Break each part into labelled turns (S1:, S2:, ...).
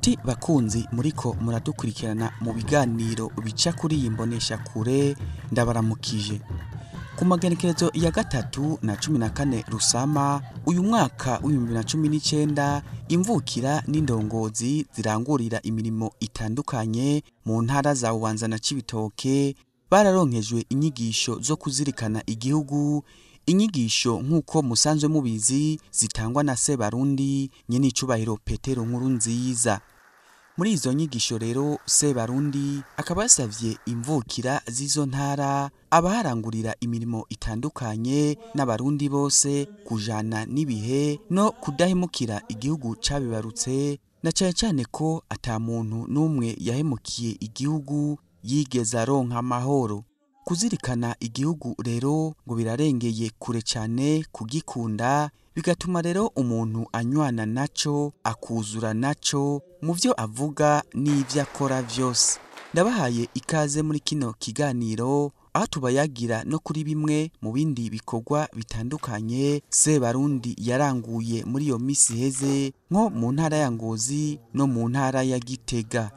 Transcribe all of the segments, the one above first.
S1: Nshuti bakunzi muriko muradukurikirana mu biganiro bica kuri iyi mbonesha kure ndabaramukije. Ku magenekerezo ya 3 na 14 Rusama uyu mwaka w'2019 imvukira n'indongozi zirangurira imirimo itandukanye mu ntara za Bubanza na Cibitoke bararonkejwe inyigisho zo kuzirikana igihugu, inyigisho nkuko musanzwe mubizi zitangwa na Sebarundi Nyenicubahiro Petero NKURUNZIZA. Muri izo nyigisho rero Sebarundi akaba yasavye imvukira z'izo ntara abaharangurira imirimo itandukanye n'abarundi bose kujana n'ibihe no kudahemukira igihugu cabibarutse, na cyane ko atamuntu n'umwe yahemukiye igihugu yigeze aronka amahoro. Kuzirikana igihugu rero ngo birarengeye kure cyane kugikunda, bigatuma rero umuntu anywana naco akuzura naco mu byo avuga n'ivyo akora vyose. Ndabahaye ikaze muri kino kiganiro aho tubayagira no kuri bimwe mu bindi bikorwa bitandukanye Sebarundi yaranguye muri iyo misi heze nko mu ntara ya Ngozi no mu ntara ya Gitega.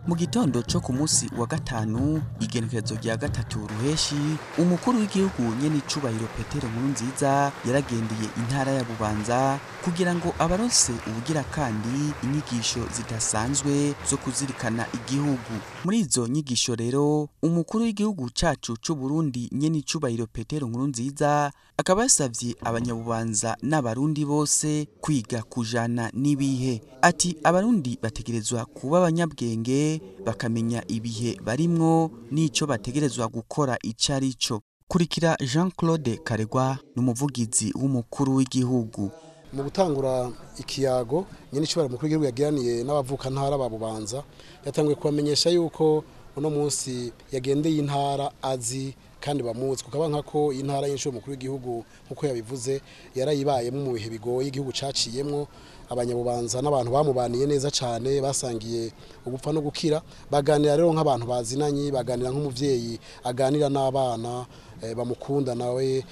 S1: Mu gitondo cyo ku munsi wa 5 igenekerezo rya 3 ruheshi umukuru w'igihugu Nyenicubahiro Petero NKURUNZIZA yaragendeye intara ya Bubanza kugira ngo abaronse ubugira kandi inyigisho zidasanzwe zo kuzirikana igihugu. Muri izo nyigisho rero umukuru w'igihugu cacu c'u Burundi Nyenicubahiro Petero NKURUNZIZA akaba yasavye abanyabubanza n'abarundi bose kwiga kujana n'ibihe. Ati abarundi bategerezwa kuba abanyabwenge bakamenya ibihe barimwo n'ico bategerezwa gukora icarico. Kurikira Jean-Claude Karegwa n'umuvugizi w'umukuru w'igihugu.
S2: Mu gutangura ikiyago Nyenicubahiro mukuru w'igihugu yagiraniye n'abavuka ntara ba Bubanza yatanguye kubamenyesha yuko uno munsi yagendeye intara azi kandi bamuzi kukaba nkako intara y'inshuro mukuru w'igihugu nkuko yabivuze yarayibayemo mu bihe bigoye igihugu caciyemwo. Abanyabubanza n'abantu bamubaniye neza cyane basangiye ubupfa no gukira, baganira rero nk'abantu bazinanye, baganira nk'umuvyeyi aganira n'abana bamukunda nawe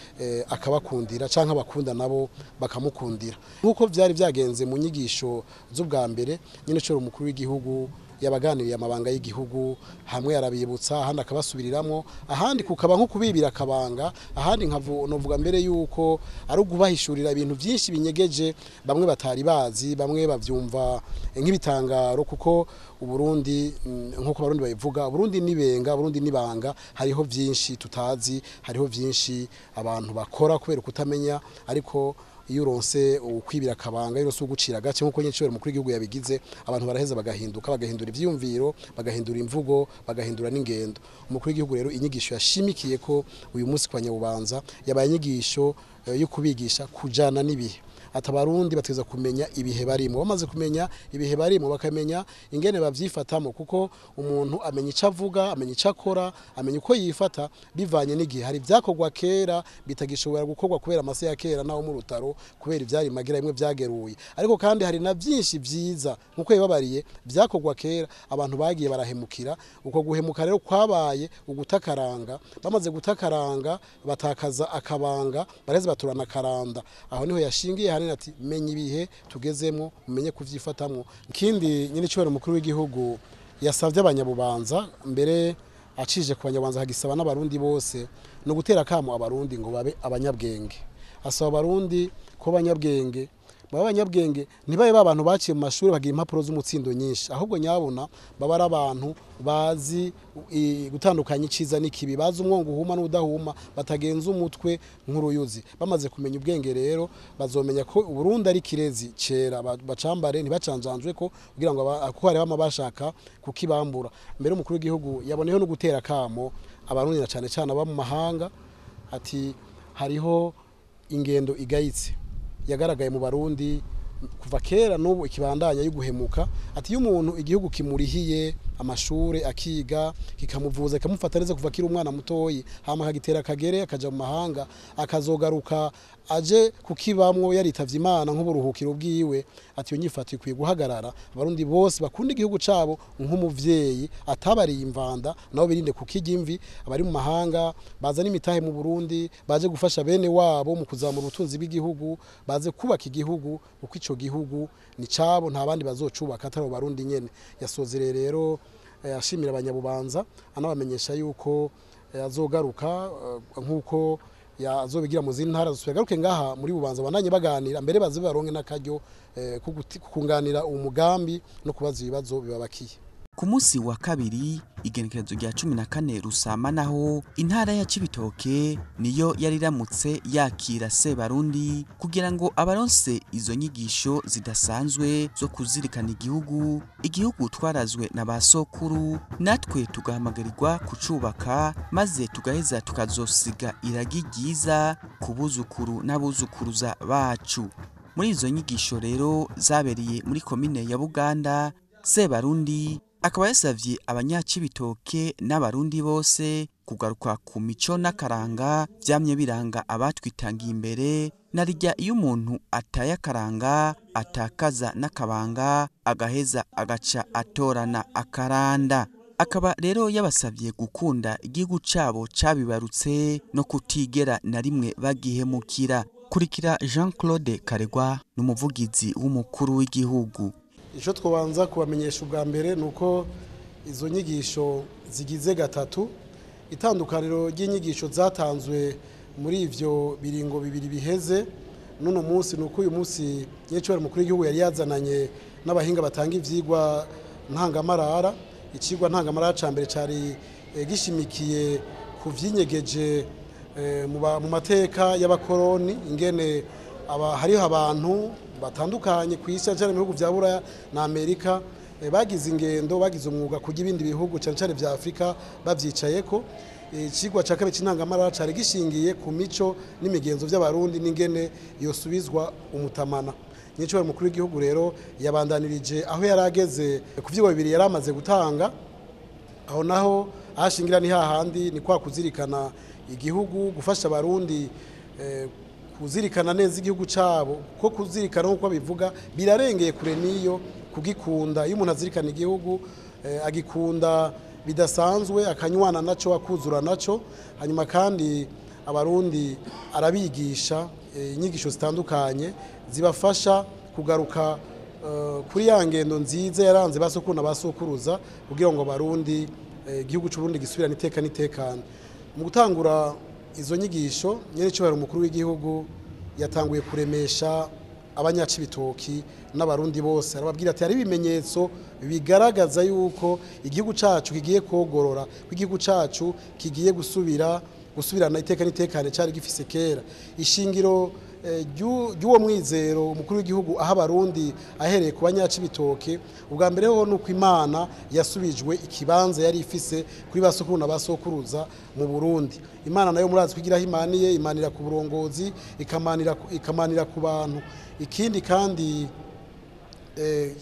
S2: akabakundira canke abakunda nabo bakamukundira. Nkuko vyari vyagenze mu nyigisho z'ubwa mbere Nyenicubahiro mukuru w'igihugu yabaganiriye amabanga y'igihugu, hamwe yarabibutsa ahandi akabasubiriramwo, ahandi kukaba nko kubibira akabanga, ahandi novuga mbere yuko ari ugubahishurira ibintu byinshi binyegeje bamwe batari bazi, bamwe bavyumva nk'ibitangaro, kuko Uburundi nkuko abarundi babivuga Uburundi nibenga, Uburundi nibanga, hariho byinshi tutazi, hariho byinshi abantu bakora kubera kutamenya, ariko iyo uronse ukwibira akabanga yose ugucira gace nkuko Nyenicubahiro mukuru w'igihugu yabigize, abantu baraheza bagahinduka, bagahindura ivyumviro, bagahindura imvugo, bagahindura n'ingendo. Umukuru w'igihugu rero inyigisho yashimikiye ko uyu munsi kwa Nyabubanza yabaye inyigisho yo kubigisha kujana n'ibihe. Atabarundi bateza kumenya ibihe barimo, bamaze kumenya ibihe barimo bakamenya ingene bavyifatamo, kuko umuntu amenya ico avuga, amenya ico akora, amenya uko yifata bivanye n'igihe. Hari vyakorwa kera bitagishobora gukorwa kubera amase ya kera naho mu rutaro, kubera ivyari magira bimwe vyageruye, ariko kandi hari na byinshi vyiza nkuko yababariye vyakorwa kera abantu bagiye barahemukira. Uko guhemuka rero kwabaye ugutakaranga, bamaze gutakaranga batakaza akabanga, bareze baturana karanda. Aho niho yashingiye hani ati menya ibihe tugezemwo, umenye kuvyifatamwo. Ikindi Nyenicubahiro mukuru w'igihugu yasavye abanyabubanza mbere acije ku banyabubanza hagisaba n'abarundi bose no gutera kamo abarundi ngo babe abanyabwenge. Asaba abarundi ko abanyabwenge abanyabwenge ntibaye babantu baciye mu mashuri bagira impapuro z'umutsindo nyinshi, ahubwo nyabona baba ari abantu bazi gutandukanya iciza n'ikibi, bazi umwongo uhuma n'udahuma, batagenza umutwe nk'uruyuzi. Bamaze kumenya ubwenge rero bazomenya ko Uburundi ari kirezi cera, bacambare ntibacanjanjwe ko kugira ngo ko hari bama bashaka kukibambura. Mbere umukuru w'igihugu yaboneyeho no gutera kamo abarundi na cane cyane aba mu mahanga, ati hariho ingendo igayitse yagaragaye mu Barundi kuva kera n'ubu ikibandanya y'uguhemuka. Ati iyo umuntu igihugu kimurihiye amashure akiga kikamuvuza kikamufata neza kuva kiri umwana mutoyi hama akagitera akagere akaja mu mahanga akazogaruka aje kukibamwo yaritavye Imana nk'uburuhukiro bwiwe ati yo nyifata ikwiye guhagarara abarundi bose bakunda igihugu cabo nk'umuvyeyi atabariye imvanda nabo birinde kukijya imvi abari mu mahanga bazana imitahe mu Burundi baje gufasha bene wabo mu kuzamura ubutunzi bw'igihugu baze kubaka igihugu uko ico gihugu ni cabo nta bandi bazocubaka atari abarundi nyene yasozere rero ashimira abanyabubanza anabamenyesha yuko azogaruka nkuko yazobigira mu zindi ntara zosubagaruke ngaha muri Bubanza bananye baganira mbere baze baronke n'akaryo kukunganira umugambi no kubaza ibibazo bibabakiye.
S1: Ku munsi wa kabiri igenekerezo rya 14 Rusama naho intara ya Cibitoke niyo yariramutse yakira Sebarundi kugira ngo abaronse izo nyigisho zidasanzwe zo kuzirikana igihugu twarazwe na basokuru natwe tugahamagarirwa kucubaka maze tugaheza tukazosiga iragi ryiza kubuzukuru n'abuzukuruza bacu. Muri izo nyigisho rero zabereye muri komine ya Buganda Sebarundi akaba yasavye abanyacibitoke n'abarundi bose kugaruka ku mico n'akaranga vyamye biranga abatwitangiye imbere narijya iyo umuntu ataye akaranga atakaza n'akabanga agaheza agaca atorana akaranda. Akaba rero yabasavye gukunda igihugu cabo cabibarutse no kutigera na rimwe bagihemukira. Kurikira Jean-Claude Karegwa n'umuvugizi w'umukuru w'igihugu.
S2: Ico twobanza kubamenyesha ubwa mbere nuko izo nyigisho zigize gatatu itandukaniro ry'inyigisho zatanzwe muri ivyo biringo bibiri biheze nuno munsi nuko uyu munsi Nyenicubahiro mukuru w'igihugu yari yazananye n'abahinga batanga ivyigwa ntangamarara. Icigwa ntangamarara ca mbere cari gishimikiye ku vyinyegeje mu mateka y'abakoroni ingene hariho abantu batandukanye ku isi cyane mu bihugu vya Buraya na Amerika bagize ingendo bagize umwuga kujya ibindi bihugu cyane cyane vya Afrika bavyicayeko. Ikigwa ca kabiri c'intangamarara cari gishingiye ku mico n'imigenzo vy'abarundi n'ingene yosubizwa umutamana. Nyenicubahiro mukuru w'igihugu rero yabandanirije aho yarageze ku vyigwa bibiri yaramaze gutanga aho naho ahashingira ni hahandi ni kwa kuzirikana igihugu gufasha abarundi kuzirikana neza igihugu cabo ko kuzirikana nkuko bivuga birarengeye kure niyo kugikunda iyo umuntu azirikana igihugu agikunda bidasanzwe akanywana naco akuzura naco hanyuma kandi abarundi arabigisha inyigisho zitandukanye zibafasha kugaruka kuri ya ngendo nziza yaranze basokuru na basokuruza kugira ngo abarundi igihugu cy'u Burundi gisubirane iteka n'itekano. Mu gutangura izo nyigisho Nyenicubahiro mukuru w'igihugu yatanguye kuremesha abanyacibitoki n'abarundi bose arababwira ati hari ibimenyetso bigaragaza yuko igihugu cacu kigiye kogorora ko igihugu cacu kigiye gusubirana iteka n'itekane cari gifise kera. Ishingiro ry'uwo mwizero umukuru w'igihugu aho abarundi ahereye ku banyacibitoke ubwa mbere ho nuko Imana yasubijwe ikibanza yari ifise kuri basokuru na basokuruza mu Burundi. Imana nayo murazi kugira himaniye imanira ku burongozi ikamanira ku bantu. Ikindi kandi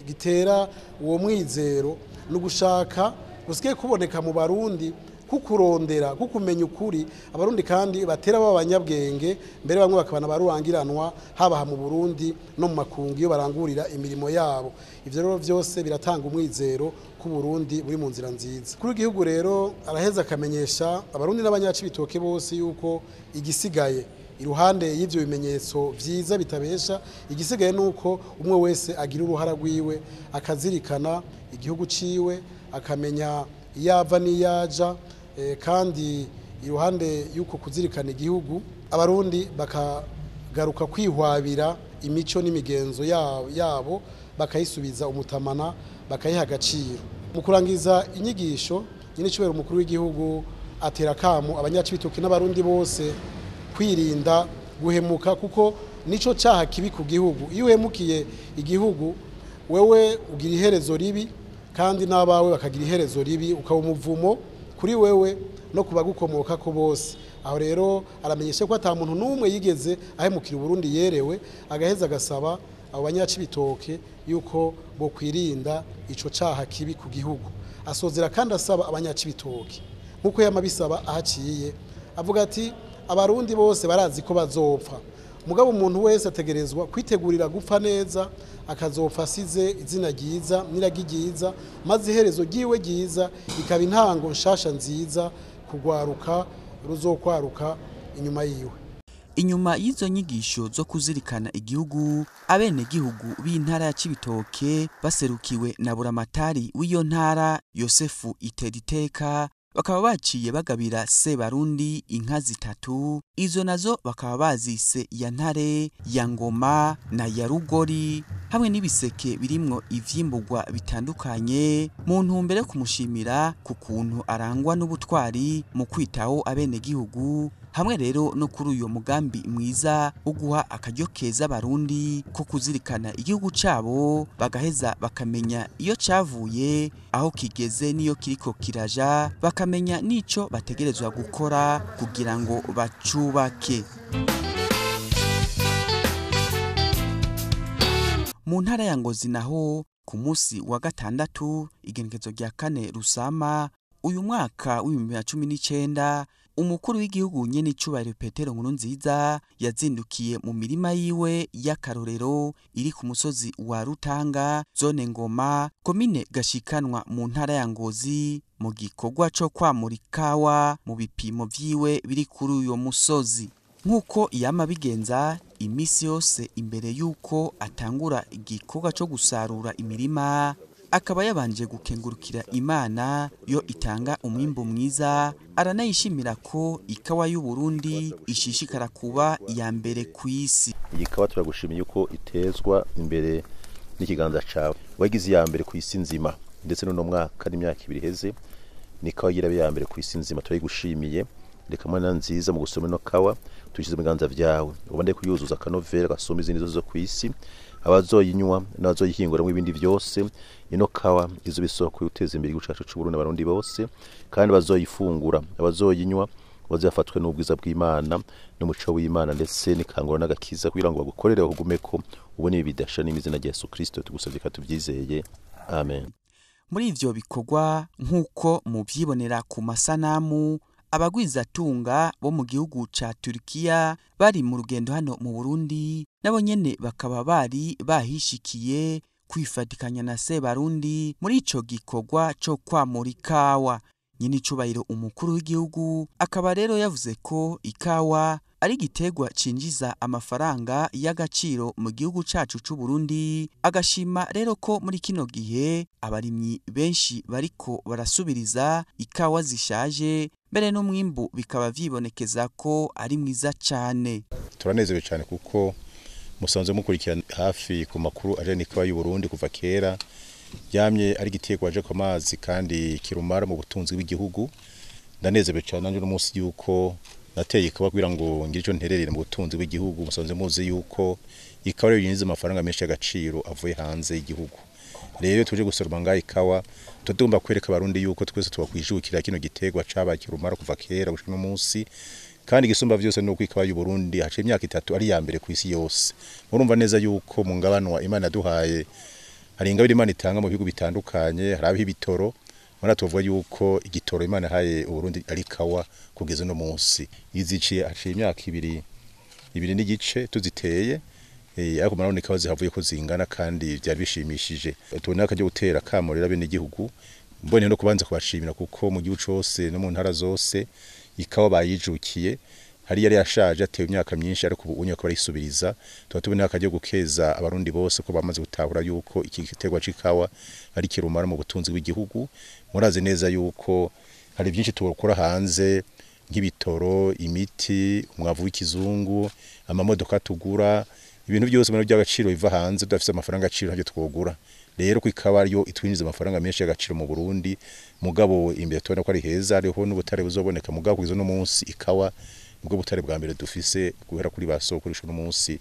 S2: gitera uwo mwizero no gushaka gusigaye kuboneka mu barundi kukurondera kukumenya ukuri abarundi kandi batera b'abanyabwenge mbere bamwe bakabana barurangiranwa haba mu Burundi no mu makungu iyo barangurira imirimo yabo. Ivyo rero vyose biratanga umwizero ku Burundi buri mu nzira nziza. Kuri igihugu rero araheza akamenyesha abarundi n'abanyacibitoke bose yuko igisigaye iruhande y'ivyo bimenyetso vyiza bitabesha igisigaye nuko umwe wese agira uruhara rwiwe akazirikana igihugu ciwe akamenya iyava niyaja kandi iruhande yuko kuzirikana igihugu abarundi bakagaruka kwihwabira imico n'imigenzo yabo bakayisubiza umutamana bakayiha agaciro. Mu kurangiza inyigisho Nyenicubahiro umukuru w'igihugu atera kamo abanyacibitoke n'abarundi bose kwirinda guhemuka kuko nico caha kibi ku gihugu. Iyo uhemukiye igihugu wewe ugira iherezo ribi kandi n'abawe bakagira iherezo ribi ukaba umuvumo kuri wewe no kubagukomoka ko bose. Aho rero aramenyesha ko ata muntu n'umwe yigeze ahemukira Burundi yerewe agaheza agasaba abo banyacibitoke yuko bo kwirinda ico caha kibi ku gihugu. asozera kandi asaba abanyacibitoke nkuko yamabisaba ahaciye avuga ati abarundi bose barazi ko bazopfa mugabo umuntu wese ategerezwa kwitegurira gupfa neza akazopfa asize izina ryiza niragi ryiza maze iherezo ryiwe ryiza ikaba intango nshasha nziza kugwaruka ruzokwaruka inyuma yiwe.
S1: Inyuma y'izo nyigisho zo kuzirikana igihugu, abenegihugu b'intara ya Cibitoke baserukiwe na buramatari w'iyo ntara Yosefu Iteriteka bakaba baciye bagabira Sebarundi inka zitatu, izo nazo bakaba bazise ya ntare, ya ngoma na ya rugori, hamwe n'ibiseke birimwo ivyimburwa bitandukanye mu ntumbero yo kumushimira ku kuntu arangwa n'ubutwari mu kwitaho abenegihugu, hamwe rero no kuri uyo mugambi mwiza wo guha akaryo keza abarundi ko kuzirikana igihugu cabo bagaheza bakamenya iyo cavuye aho kigeze niyo kiriko kiraja, bakamenya nico bategerezwa gukora kugira ngo bacubake. Mu ntara ya Ngozi naho ku musi wa gatandatu igenekerezo rya 4 Rusama uyu mwaka w'2019 umukuru w'igihugu Nyenicubahiro Petero NKURUNZIZA yazindukiye mu mirima yiwe y'akarorero iri ku musozi wa Rutanga, zone Ngoma, komine Gashikanwa mu ntara ya Ngozi, mu gikorwa co kwamura ikawa mu bipimo vyiwe biri kuri uyo musozi. Nkuko yama bigenza imisi yose imbere yuko atangura igikorwa co gusarura imirima, akaba yabanje gukengurukira Imana yo itanga umwimbo mwiza, aranayishimira ko ikawa y'u Burundi ishishikara kuba iya mbere ku isi.
S3: Iyi kawa turagushimiye uko itezwa imbere n'ikiganza cawe, wagize iya mbere ku isi nzima, ndetse no mwaka n'imyaka 2 heze ni kawa yirabe ya mbere ku isi nzima. Turayigushimiye, reka mwana nziza mu gusoma no kawa tugize mu biganza vyawe, ubande kuyuzuza kanovera gasoma izindi zo ku isi, abazoyinywa n'abazoyihinguramo ibindi byose. Ino kawa izo bisoko uteza imbere igihugu cyacu cy'u Burundi abarundi bose, kandi bazoyifungura abazoyinywa bazafatwe n'ubwiza bw'Imana n'umuco w'Imana ndetse n'ikangura n'agakiza kugira ngo bagukorere uhugumeko ubone ibidasha n'imizina ya Yesu Kristo. Tugusabye ka tuvyizeye, amen.
S1: Muri ivyo bikorwa nkuko mu vyibonera ku masanamu, abagwizatunga bo mu gihugu ca Turkiya bari mu rugendo hano mu Burundi nabo nyene bakaba bari bahishikiye kwifatikanya na Sebarundi muri ico gikorwa co kwamura ikawa. Nyenicubahiro umukuru w'igihugu akaba rero yavuze ko ikawa ari igiterwa cinjiza amafaranga y'agaciro mu gihugu cacu c'u Burundi, agashima rero ko muri kino gihe abarimyi benshi bariko barasubiriza ikawa zishaje, mbere n'umwimbu bikaba vyibonekeza ko ari mwiza cane.
S3: Turanezerewe cyane kuko musanzwe mukurikirana hafi ku makuru aje n'ikawa y'u Burundi kuva kera, yamye ari igiterwa aje ku mazi kandi kirumara mu butunzi bw'igihugu. Ndanezerewe cyane nanje no munsi yuko nateye ikawa kugira ngo ngire ico ntererera mu butunzi bw'igihugu. Musanzwe muzi yuko ikawa rero yinjiza amafaranga menshi y'agaciro avuye hanze y'igihugu. Rero tuje gusoroma ngaho ikawa tudumba kwereka abarundi yuko twese twakwijukira kino giterwa caba kirumara kuva kera gushika no munsi, kandi gisumba vyose nuko ikawa y'u Burundi hace imyaka 3 ari ya mbere ku isi yose. Murumva neza yuko mu ngabanwa Imana duhaye hari ingabire Imana itanga mu bihugu bitandukanye, harabiho ibitoro. Mara tuvuga yuko igitoro Imana haye u Burundi ari kawa kugeza no munsi. Iziciye hace imyaka 2 n'igice tuziteye, ariko marabone ikawa zihavuye ko zingana kandi byari bishimishije. Tubona akajya gutera kamorera bene igihugu, mbone no kubanza kubashimira kuko mu gihugu cyose no mu ntara zose ikawa bayijukiye. Hari yari yashaje atewe imyaka myinshi, ariko ubu unyako barayisubiriza. Tubona akajya gukeza abarundi bose ko bamaze gutahura yuko iki giterwa c'ikawa ari kirumara mu butunzi bw'igihugu. Murazi neza yuko hari byinshi tubakora hanze nk'ibitoro, imiti, umwavu w'ikizungu, amamodoka tugura, ibintu byose mu by'agaciro biva hanze dafise amafaranga agaciro ntabyo twogura. Rero ku ikawa ariyo itwinjiza amafaranga menshi y'agaciro mu Burundi, mugabo imbere tubona ko ari heza, ariho n'ubutare buzoboneka. Mugabo kugizo no munsi ikawa nibwo butare bwa mbere dufise guhera kuri basokoresha no munsi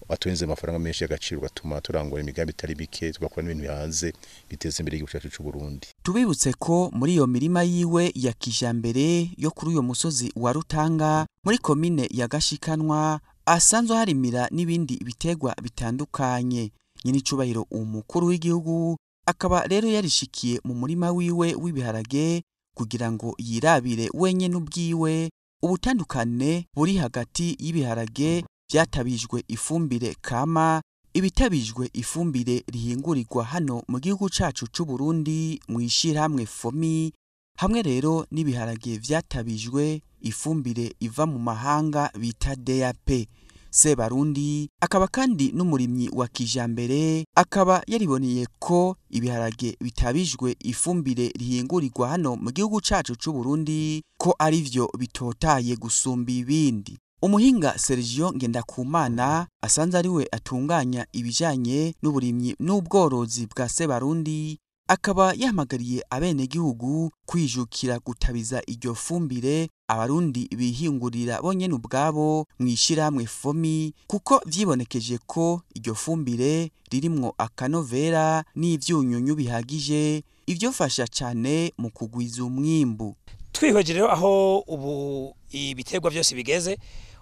S3: atwinjiza amafaranga menshi y'agaciro, gatuma turangura imigambi itari bike, tugakora n'ibintu hanze biteza imbere igihugu cyacu cy'u Burundi.
S1: Tubibutse ko muri iyo mirima yiwe ya kijambere yo kuri uyo musozi wa Rutanga muri komine ya Gashikanwa asanzwe harimira n'ibindi biterwa bitandukanye. Nyenicubahiro umukuru w'igihugu akaba rero yarishikiye mu murima wiwe w'ibiharage kugira ngo yirabire wenyene ubwiwe ubutandukane buri hagati y'ibiharage vyatabijwe ifumbire kama ibitabijwe ifumbire rihingurirwa hano mu gihugu cacu c'u Burundi mw'ishirahamwe fomi hamwe rero n'ibiharage vyatabijwe ifumbire iva mu mahanga bita DAP. Sebarundi akaba kandi n'umurimyi wa kijambere akaba yariboneye ko ibiharage bitabijwe ifumbire rihingurirwa hano mu gihugu cacu c'u Burundi ko ari vyo bitotaye gusumba ibindi. Umuhinga Sergio Ngendakumana asanze ariwe atunganya ibijanye n'uburimyi n'ubworozi bwa Sebarundi akaba yahamagariye abenegihugu kwijukira gutabiza iryo fumbire abarundi bihingurira bonyene ubwabo mw'ishirahamwe fomi kuko vyibonekeje ko iryo fumbire ririmwo akanovera n'ivyunyunyu bihagije ivyofasha cane mu kugwiza umwimbu.
S4: Twihweje rero aho ubu ibiterwa byose bigeze,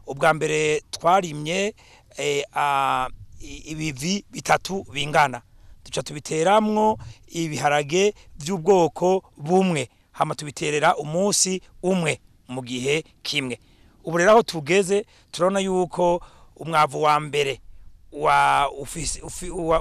S4: ubwa mbere twarimye ibivi bitatu bingana duca tubiteramwo ibiharage by'ubwoko bumwe hama tubiterera umunsi umwe mu gihe kimwe. Ubu rero aho tugeze turabona yuko umwavu wa mbere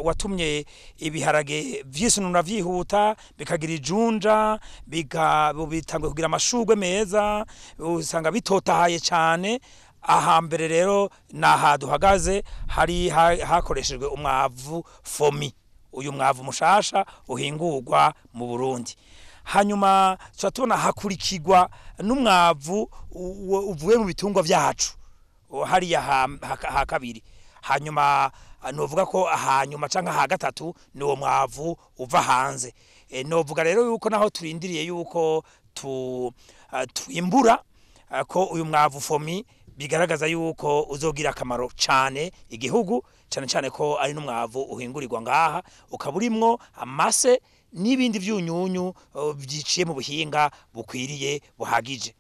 S4: watumye ibiharage vyisunura vyihuta bikagira ijunja bitangwe kugira amashurwe meza usanga bitotahaye cyane. Aha mbere rero naha duhagaze hari hakoreshejwe umwavu fomi, uyu mwavu mushasha uhingurwa mu Burundi. Hanyuma tubona hakurikirwa n'umwavu uvuye mu bitungwa vyacu hari ha kabiri. Hanyuma novuga ko hanyuma canka ha gatatu ni uwo mwavu uva hanze. Novuga rero yuko naho turindiriye yuko twimbura ko uyu mwavu fomi bigaragaza yuko uzogira akamaro cyane igihugu cyane ko ari n'umwavu uhingurirwa ngaha ukaburimwo amase n'ibindi vyunyunyu byiciye mu buhinga bukwiriye buhagije.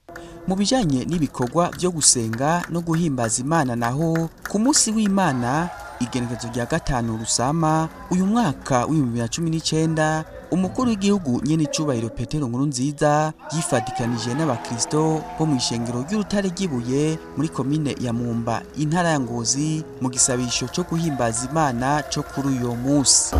S1: Mu bijanye n'ibikorwa byo gusenga no guhimbaza Imana naho ku munsi w'Imana igenekerezo rya 5 Rusama uyu mwaka w'2019 umukuru w'igihugu Nyenicubahiro Petero NKURUNZIZA yifadikanije n'abakristo bo mu ishengero ry'urutare ry'ibuye muri komine ya Mumba intara ya Ngozi mu gisabisho cyo guhimbaza Imana cyo kuri uyo munsi.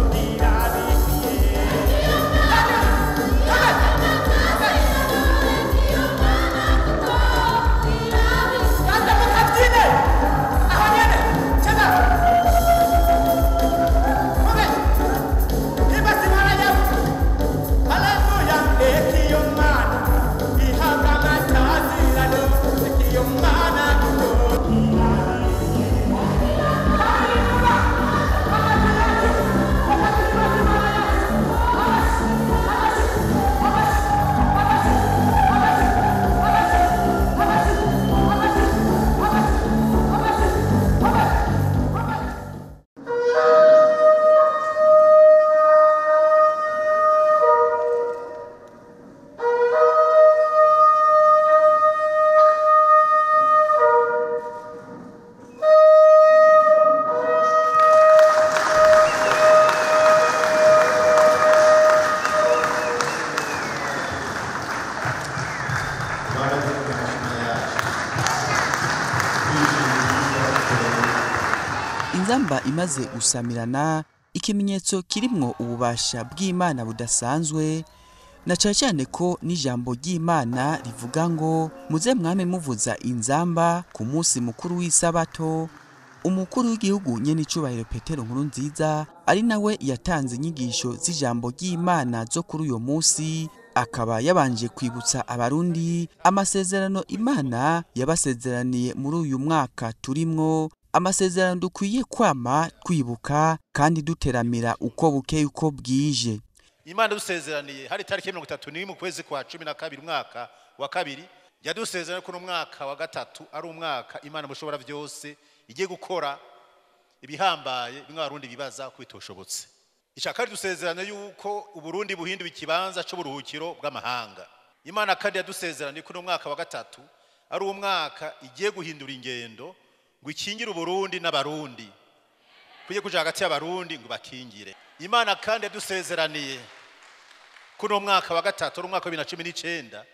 S1: Inzamba imaze gusamirana ikimenyetso kirimwo ububasha bw'Imana budasanzwe na cyane ko n'ijambo ry'Imana rivuga ngo muze mwame muvuza inzamba ku munsi mukuru w'isabato. Umukuru w'igihugu Nyenicubahiro Petero NKURUNZIZA ari nawe yatanze inyigisho z'ijambo ry'Imana zo kuri uyo munsi akaba yabanje kwibutsa abarundi amasezerano Imana yabasezeraniye muri uyu mwaka turimwo, amasezerano dukwiye kwama twibuka kandi duteramira uko bukeye uko bwije.
S3: Imana dusezeraniye hari tariki 31 mu kwezi kwa 12 mwaka wa kabiri yadusezeraniye ko umwaka wa gatatu ari umwaka Imana mushobora byose igiye gukora ibihambaye bimwe abarundi bibaza kwitoshobotse. Ishakari dusezerana yuko uburundi buhinduye ikibanza cyo buruhukiro bw'amahanga. Imana kandi yadusezeraniye ko umwaka wa gatatu ari umwaka igiye guhindura ingendo ngo ikingire uburundi n'abarundi kuye kuja hagati y'abarundi ngo bakingire. Imana kandi yadusezeraniye kuno mwaka wa gatatu umwaka wa 2019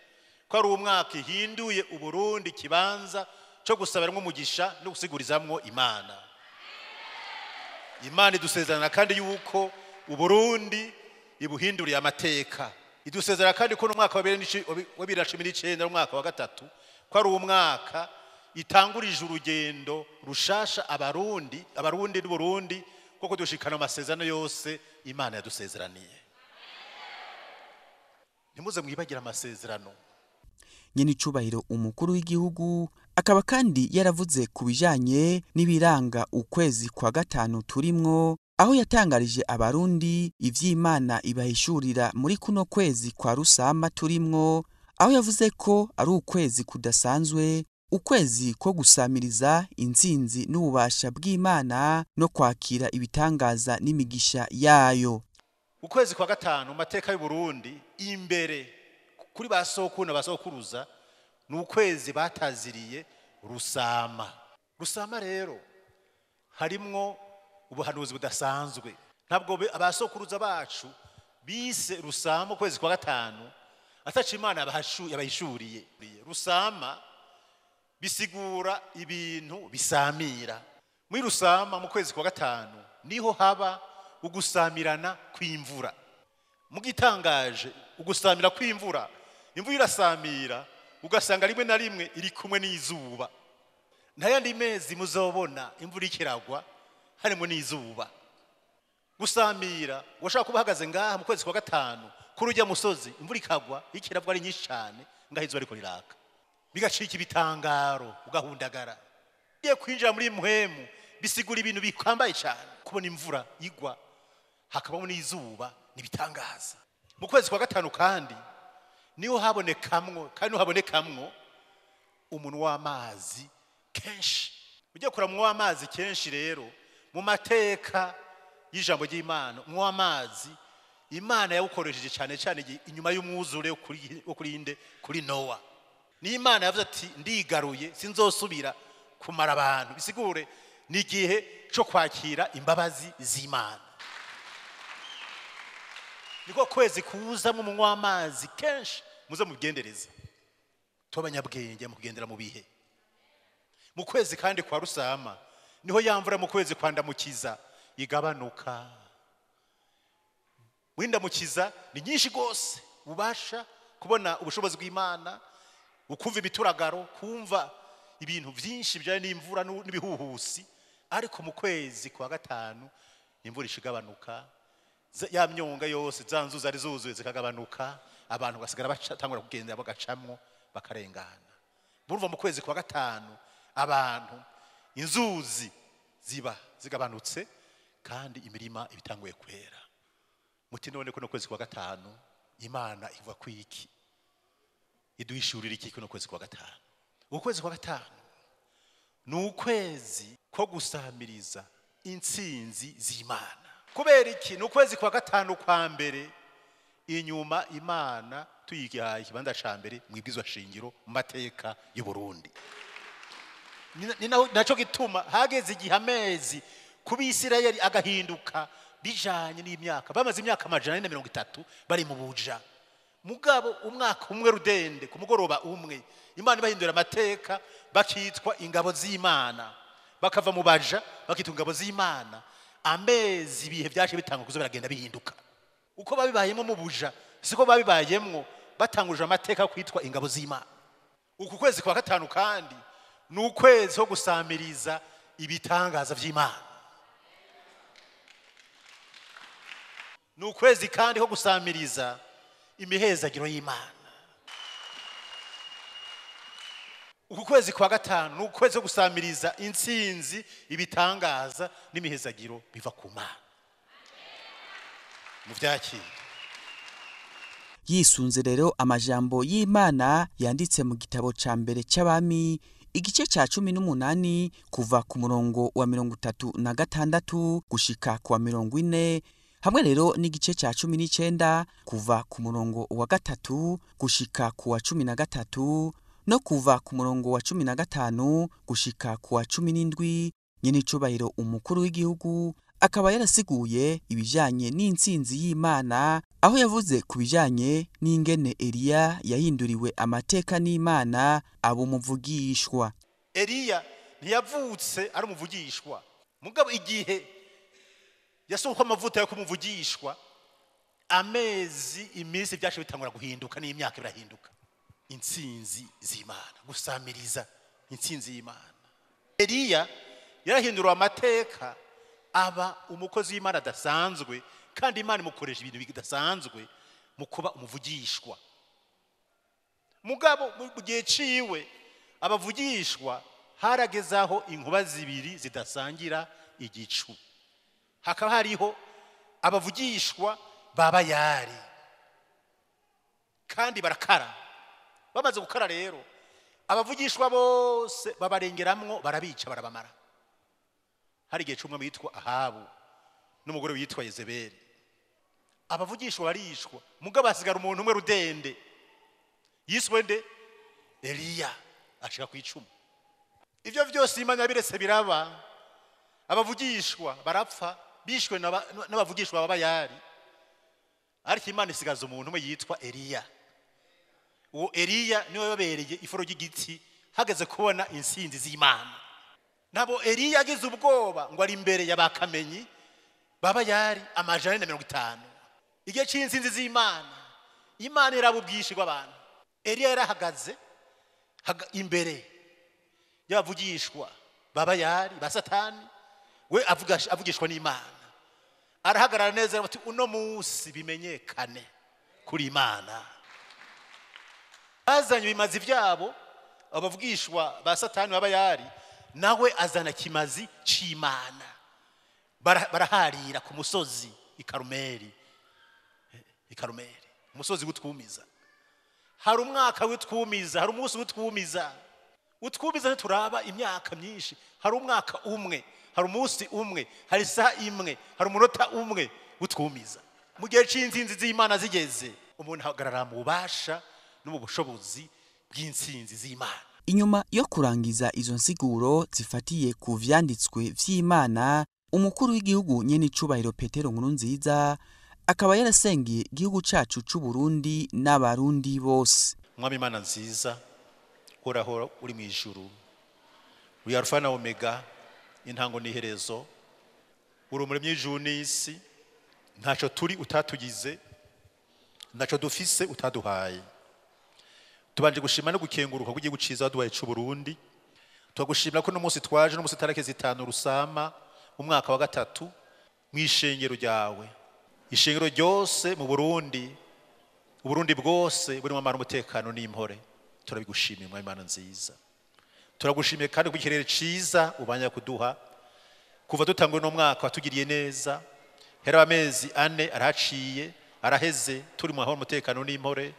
S3: ko ari umwaka ihinduye uburundi kibanza cyo gusabiramwo umugisha no gusigurizamwo Imana. Imana idusezerana kandi yuko uburundi ibuhinduriye amateka. Idusezerana kandi ko no mwaka wa 2019 umwaka wa gatatu ko ari umwaka itangurije urugendo rushasha abarundi n'uburundi koko dushikana amasezerano yose Imana yadusezeraniye. Ntimuze mwibagira amasezerano.
S1: Nyenicubahiro umukuru w'igihugu akaba kandi yaravuze ku bijanye n'ibiranga ukwezi kwa gatanu turimwo, aho yatangarije abarundi ivy'Imana ibahishurira muri kuno kwezi kwa Rusama turimwo, aho yavuze ko ari ukwezi kudasanzwe, ukwezi ko gusamiriza intsinzi n'ububasha bw'Imana no kwakira ibitangaza n'imigisha yayo.
S3: Ukwezi kwa gatanu mu mateka y'u Burundi imbere kuri basokuna basokuruza ni ukwezi bataziriye Rusama. Rusama rero harimwo ubuhanuzi budasanzwe. Ntabwo abasokuruza bacu bise Rusama ukwezi kwa gatanu ataca Imana yabahishuriye. Rusama bisigura ibintu bisamira. Muri Rusama mu kwezi kwa gatanu niho haba ugusamirana kw'imvura. Mugitangaje ugusamira kw'imvura, imvura irasamira ugasanga rimwe na rimwe iri kumwe n'izuba. Ntayandi mezi muzobona imvura ikiragwa harimo n'izuba. Gusamira washaka kuba hagaze ngaha mu kwezi kwa gatanu kurujya musozi imvura ikagwa ikiravwa ari nyinshi cyane ngaho izuba ariko riraka. Bigacika ibitangaro ugahundagara. Iye kwinjira muri muhemu bisigura ibintu bikambaye cyane. Kubona imvura igwa hakabamo n'izuba nibitangaza. Mu kwezi kwa gatanu kandi niho habonekamwo umuntu w'amazi kenshi. Ujye kura mu w'amazi kenshi rero mu mateka y'ijambo ry'Imana mu w'amazi Imana yawukoresheje cyane cyane inyuma y'umwuzure kuri Noa. Ni Imana yavuze ati ndigaruye sinzosubira kumara abantu. Bisigure ni igihe cyo kwakira imbabazi z'Imana. Niko kwezi kuza mu munwa w'amazi kenshi muze mugendereza. Tubanyabwenge mugendera mu bihe. Mu kwezi kandi kwa Rusama niho yamvura mu kwezi kwandamukiza igabanuka. Windamukiza ni nyinshi gose ubasha kubona ubushobozi bw'Imana, ukumva ibituragaro, kumva ibintu byinshi byaje n'imvura n'ibihuhusi. Ariko mu kwezi kwa gatanu imvura ishigabanuka, ya myonga yose zanzuza ari zuzuye zikagabanuka, abantu basigara batangura kugenda bagacamwo bakarengana. Burumva mu kwezi kwa gatanu abantu inzuzi ziba zigabanutse kandi imirima ibitanguye kwera. Muti none ko no kwezi kwa gatanu Imana iva kwiki iduhishurira iki kuno kwezi kwa gatanu? Ukwezi kwa gatanu ni ukwezi ko gusamiriza intsinzi z'Imana. Kubera iki? Ni ukwezi kwa gatanu kwa mbere inyuma Imana tuyigihaye ikibanza ca mbere mwibwizwa shingiro mu mateka y'u Burundi. Naco gituma hageze igihe amezi kubisirayeli agahinduka bijanye n'imyaka. Bamaze imyaka 130 bari mu buja. Mugabo umwaka umwe rudende ku mugoroba umwe Imana bahindura amateka bakitwa ingabo z'Imana. Bakava mu baja bakitwa ingabo z'Imana. Amezi ibihe byaje bitanga kuzo baragenda bihinduka. Uko babibayemo mu buja siko babibayemo batanguje amateka kwitwa ingabo z'Imana. Uku kwezi kwa gatanu kandi ni ukwezi ho gusamiriza ibitangaza vy'Imana. Ni ukwezi kandi ho gusamiriza imihezagiro y'Imana. Uku kwezi kwa gatanu ni ukwezi ho gusamiriza intsinzi ibitangaza n'imihezagiro biva ku Mana. Mu vyakira
S1: yisunze rero amajambo y'Imana yanditse mu gitabo ca mbere c'abami igice ca 18 kuva ku murongo wa 36 gushika ku wa 40, hamwe rero n'igice ca 19 kuva ku murongo wa 3 gushika ku wa 13 no kuva ku murongo wa 15 gushika ku wa 17. Nyenicubahiro umukuru w'igihugu akaba yarasiguye ibijanye n'intsinzi y'Imana, aho yavuze ku bijanye n'ingene Eliya yahinduriwe amateka n'Imana abo umuvugishwa.
S5: Eliya ntiyavutse ari umuvugishwa, mugabo igihe yasohoka amavuta yo kumuvugishwa, amezi iminsi byashe bitangura guhinduka n'imyaka birahinduka. Intsinzi z'Imana, gusamiriza intsinzi y'Imana. Eliya yarahindura amateka, aba umukozi w'Imana adasanzwe, kandi Imana imukoresha ibintu bidasanzwe mu kuba umuvugishwa. Mugabo mu gihe ciwe abavugishwa haragezaho inkuba zibiri zidasangira igicu. Hakaba hariho abavugishwa babayari, kandi barakara. Bamaze gukara rero, abavugishwa bose babarengeramwo, barabica, barabamara. Hari igihe cy'umwe witwa Ahabu n'umugore witwa Yezebeli. Abavugishwa barishwa, mugabo hasigara umuntu umwe rudende, yiswe nde? Eliya, ashika ku icumu. Ivyo vyose Imana yabiretse biraba, abavugishwa barapfa, bishwe n'abavugishwa babayari. Ariko Imana isigaza umuntu umwe yitwa Eliya. Uwo Eliya niwe babereye ifuro ry'igiti hageze kubona intsinzi z'Imana. Nabo Eliya agize ubwoba ngo ari imbere y'abakamenyi babayari 150. Igihe cy'intsinzi z'Imana, Imana irabubwishirwa abantu. Eliya yarahagaze imbere y'abavugishwa babayari ba Satani, we avugishwa n'Imana. Arahagarara neza ati uno munsi bimenyekane kuri Imana. Azanye bimazi byabo abavugishwa ba Satani babayari, nawe azana kimazi c'Imana. Baraharira ku musozi ikarumeri, umusozi w'utwumiza. Hari umwaka w'utwumiza, hari umunsi w'utwumiza. Utwumiza nturaba imyaka myinshi. Hari umwaka umwe, hari umunsi umwe, hari isaha imwe, hari umunota umwe w'utwumiza. Mu gihe c'intsinzi z'Imana zigeze, umuntu ahagarara mu bubasha no mu bushobozi bw'intsinzi z'Imana.
S1: Inyuma yo kurangiza izo nsiguro zifatiye ku vyanditswe vy'Imana, umukuru w'igihugu Nyenicubahiro Petero NKURUNZIZA akaba yarasengeye igihugu cacu c'u Burundi n'abarundi bose.
S5: Mwami Imana nziza, urahora uri mu ijuru, uri Alfa na Omega, intango n'iherezo, uri umuremyi w'ijuru n'isi. Ntaco turi utatugize, ntaco dufise utaduhaye. Tubanje gushima no gukenguruka kugiye guciza waduhaye c'u Burundi. Tugushimira ko no munsi twaje, no munsi tareke 5 Rusama umwaka wa 3 mwishengero ryawe. Ishengero ryose mu Burundi, Uburundi bwose buri mu amahoro, umutekano n'impore. Turabigushimiye Mwami Imana nziza. Turagushimiye kandi ku kirere ciza ubanya kuduha. Kuva dutangwe no mwaka watugiriye neza. Hera amezi 4 araciye, araheze, turi mu amahoro, umutekano n'impore.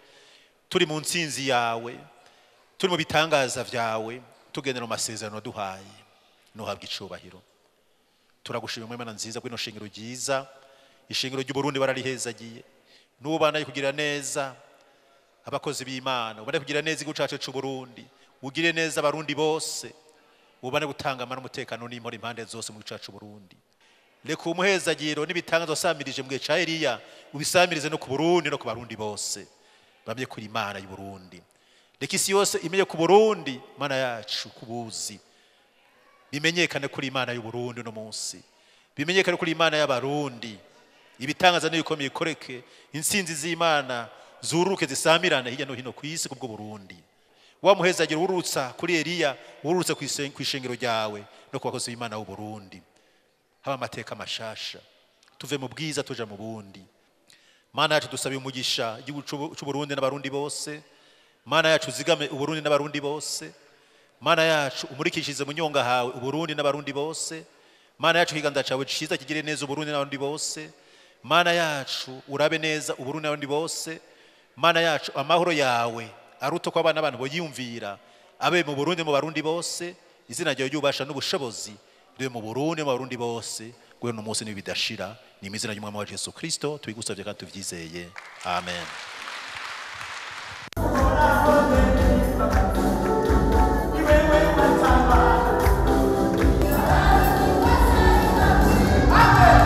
S5: Turi mu ntsinzi yawe, turi mu bitangaza vyawe, tugendera mu masezerano duhaye. Nuhabwa icubahiro. Turagushimiye Mwami Imana nziza kwino shingiro ryiza. Ishingiro ry'u Burundi bararihezagiye. Nubana kugira neza abakozi b'Imana, ubane kugira neza igihugu cacu c'u Burundi, ugire neza abarundi bose, ubane gutanga amara, umutekano n'impore impande zose mu gihugu cacu Burundi. Reka umuhezagiro n'ibitangazo wasamirije mu gihe ca Eliya ubisamirize no ku Burundi no ku barundi bose. Bamye kuri Imana y'u Burundi. Reka isi yose imenye ku Burundi Mana yacu kubuzi. Bimenyekane kuri Imana y'u Burundi no munsi. Bimenyekane kuri Imana y'abarundi. Ibitangaza n'ibikomeye ikoreke, intsinzi z'Imana zuruke zisamirane hirya no hino ku isi kubwo Burundi. Wa muhezagira urutsa kuri Eliya, urutsa kwishengero ryawe no kubakozi b'Imana y'u Burundi. Haba amateka mashasha. Tuve mu bwiza tuja mu bundi. Mana yacu dusabiye umugisha igihugu c'u Burundi n'abarundi bose. Mana yacu zigame uburundi n'abarundi bose. Mana yacu umurikishize mu nyonga hawe uburundi n'abarundi bose. Mana yacu kiganza cawe ciza kigire neza uburundi n'abarundi bose. Mana yacu urabe neza uburundi n'abarundi bose. Mana yacu amahoro yawe aruto kwa abana abantu boyumvira abe mu Burundi mu barundi bose. Izina ryawe ryubasha n'ubushobozi ribe mu Burundi mu barundi bose. Gwe no munsi n'ibidashira ni mizina y'umwami wa Yesu Kristo tubigusavye kandi tuvyizeye. Amen.
S6: Amen.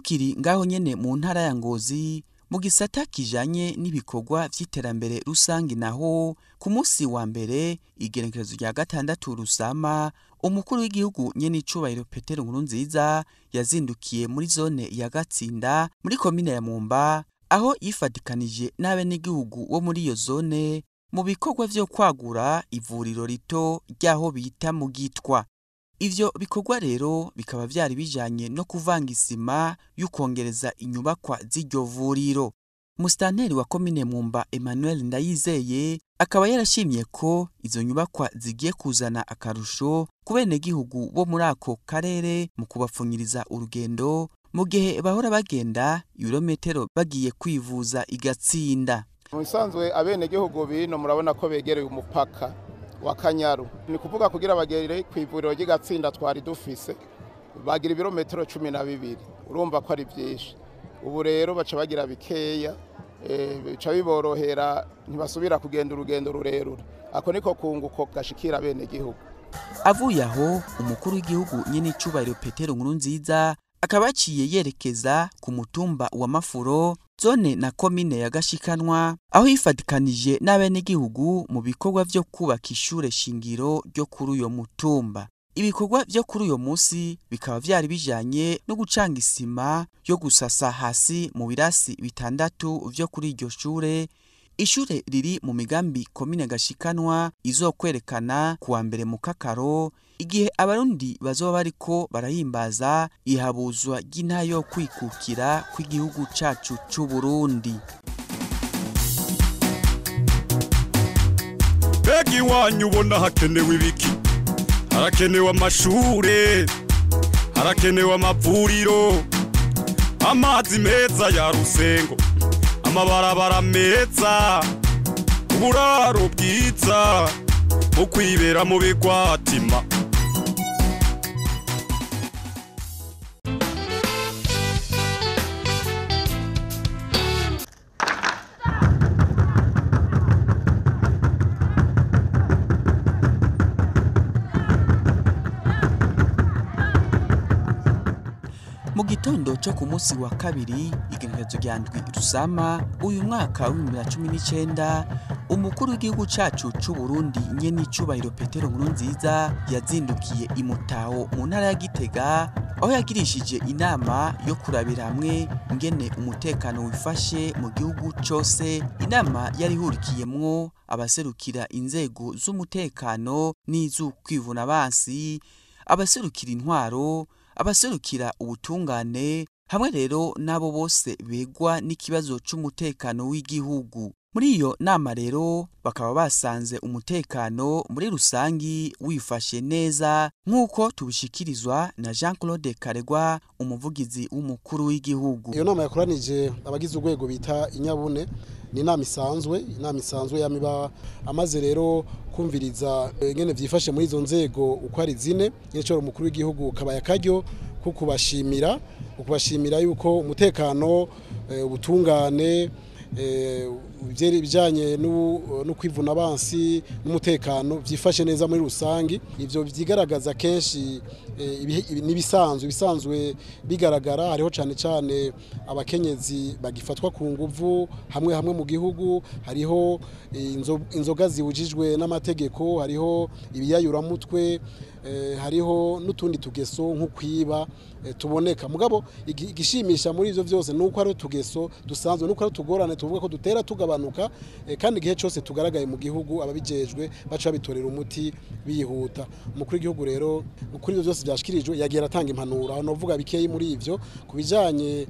S1: tukiri ngaho nyene mu ntara ya Ngozi mu gisata kijanye n'ibikorwa vy'iterambere rusangi naho ku munsi wa mbere igenekerezo rya 6 Rusama umukuru w'igihugu Nyenicubahiro Petero NKURUNZIZA yazindukiye muri zone ya Gatsinda muri komine ya Mumba aho yifadikanije n'abenegihugu wo muri iyo zone mu bikorwa vyo kwagura ivuriro rito ryaho bita mu Gitwa. Ivyo bikorwa rero bikaba vyari bijanye no kuvanga isima y'ukongereza inyubakwa z'iryo vuriro. Musitanteri wa komine Mumba Emmanuel Ndayizeye akaba yarashimye ko izo nyubakwa zigiye kuzana akarusho ku benegihugu bo muri ako karere mu kubapfunyiriza urugendo mu gihe bahora bagenda ibirometero bagiye kwivuza igatsinda.
S6: Musanzwe abenegihugu bino murabona ko begereye umupaka wa Kanyaru, ni kuvuga kugira bagere kwivuriro ry'igatsinda twari dufise bagira ibirometero 12, urumva ko ari byinshi. Ubu rero baca bagira bikeya bica biborohera ntibasubira kugenda urugendo rurerure. Ako niko kunguko gashikira abenegihugu.
S1: Avuye aho umukuru w'igihugu Nyenicubahiro Petero NKURUNZIZA akaba aciye yerekeza ku mutumba wa Mafuro zone na komine ya Gashikanwa aho yifadikanije n'abenegihugu mu bikorwa vyo kubaka ishure shingiro ryo kuri uyo mutumba. Ibikorwa vyo kuri uyo musi bikaba vyari bijanye no gucanga isima yo gusasa hasi mu birasi 6 vyo kuri iryo shure. Ishure riri mu migambi komine Gashikanwa izokwerekana kuwa mbere mu Kakaro igihe abarundi bazoba bariko barahimbaza ihabuzwa ry'intara yo kwikukira kw'igihugu cacu c'u Burundi.
S7: Begi wanyu ubona hakenewe ibiki? Harakenewe amashure, harakenewe amavuriro, amazi meza ya Rusengo, amabarabara meza, uburaro bwiza, ukwibera mu bigwatima.
S1: Mu gitondo cyo ku munsi wa kabiri igenekerezo rya 7 Rusama uyu mwaka wa 2019 umukuru w'igihugu cacu c'u Burundi Nyenicubahiro Petero NKURUNZIZA yazindukiye imutaho mu ntara ya Gitega aho yagirishije inama yo kurabira hamwe ingene umutekano wifashe mu gihugu cose. Inama yari hurikiyemwo abaserukira inzego z'umutekano n'iz'ukwivuna abansi, abaserukira intwaro, abaserukira ubutungane hamwe rero nabo bose begwa n'ikibazo c'umutekano w'igihugu. Muri iyo nama rero bakaba basanze umutekano muri rusangi wifashe neza nkuko tubishikirizwa na Jean-Claude Karegwa umuvugizi w'umukuru w'igihugu.
S2: Iyo nama yakoranije abagize urwego bita inyabune ni inama isanzwe yamiba amaze rero kumviriza ngene vyifashe muri izo nzego uko ari zine. Nyecoro umukuru w'igihugu kabaya karyo ukubashimira yuko umutekano ubutungane bijanye no kwivuna abansi n'umutekano vyifashe neza muri rusangi. Ivyo vyigaragaza kenshi nibisanzwe bigaragara. Hariho cane abakenyezi bagifatwa ku nguvu hamwe mu gihugu, hariho inzoga ziwujijwe n'amategeko, hariho ibiyayuramutwe, hariho n'utundi tugeso nk'ukwiba tuboneka. Mugabo igishimisha muri ivyo vyose nuko ari tugeso dusanzwe, nuko ari tugorane tuvuga ko dutera tugabanuka, kandi igihe cyose tugaragaye mu gihugu ababijejwe baca bitorera umuti bihuta. Umukuru w'igihugu rero kuri ivyo byose byashikirijwe yagiye aratanga impanuro aho novuga bikeyi muri ivyo kubijanye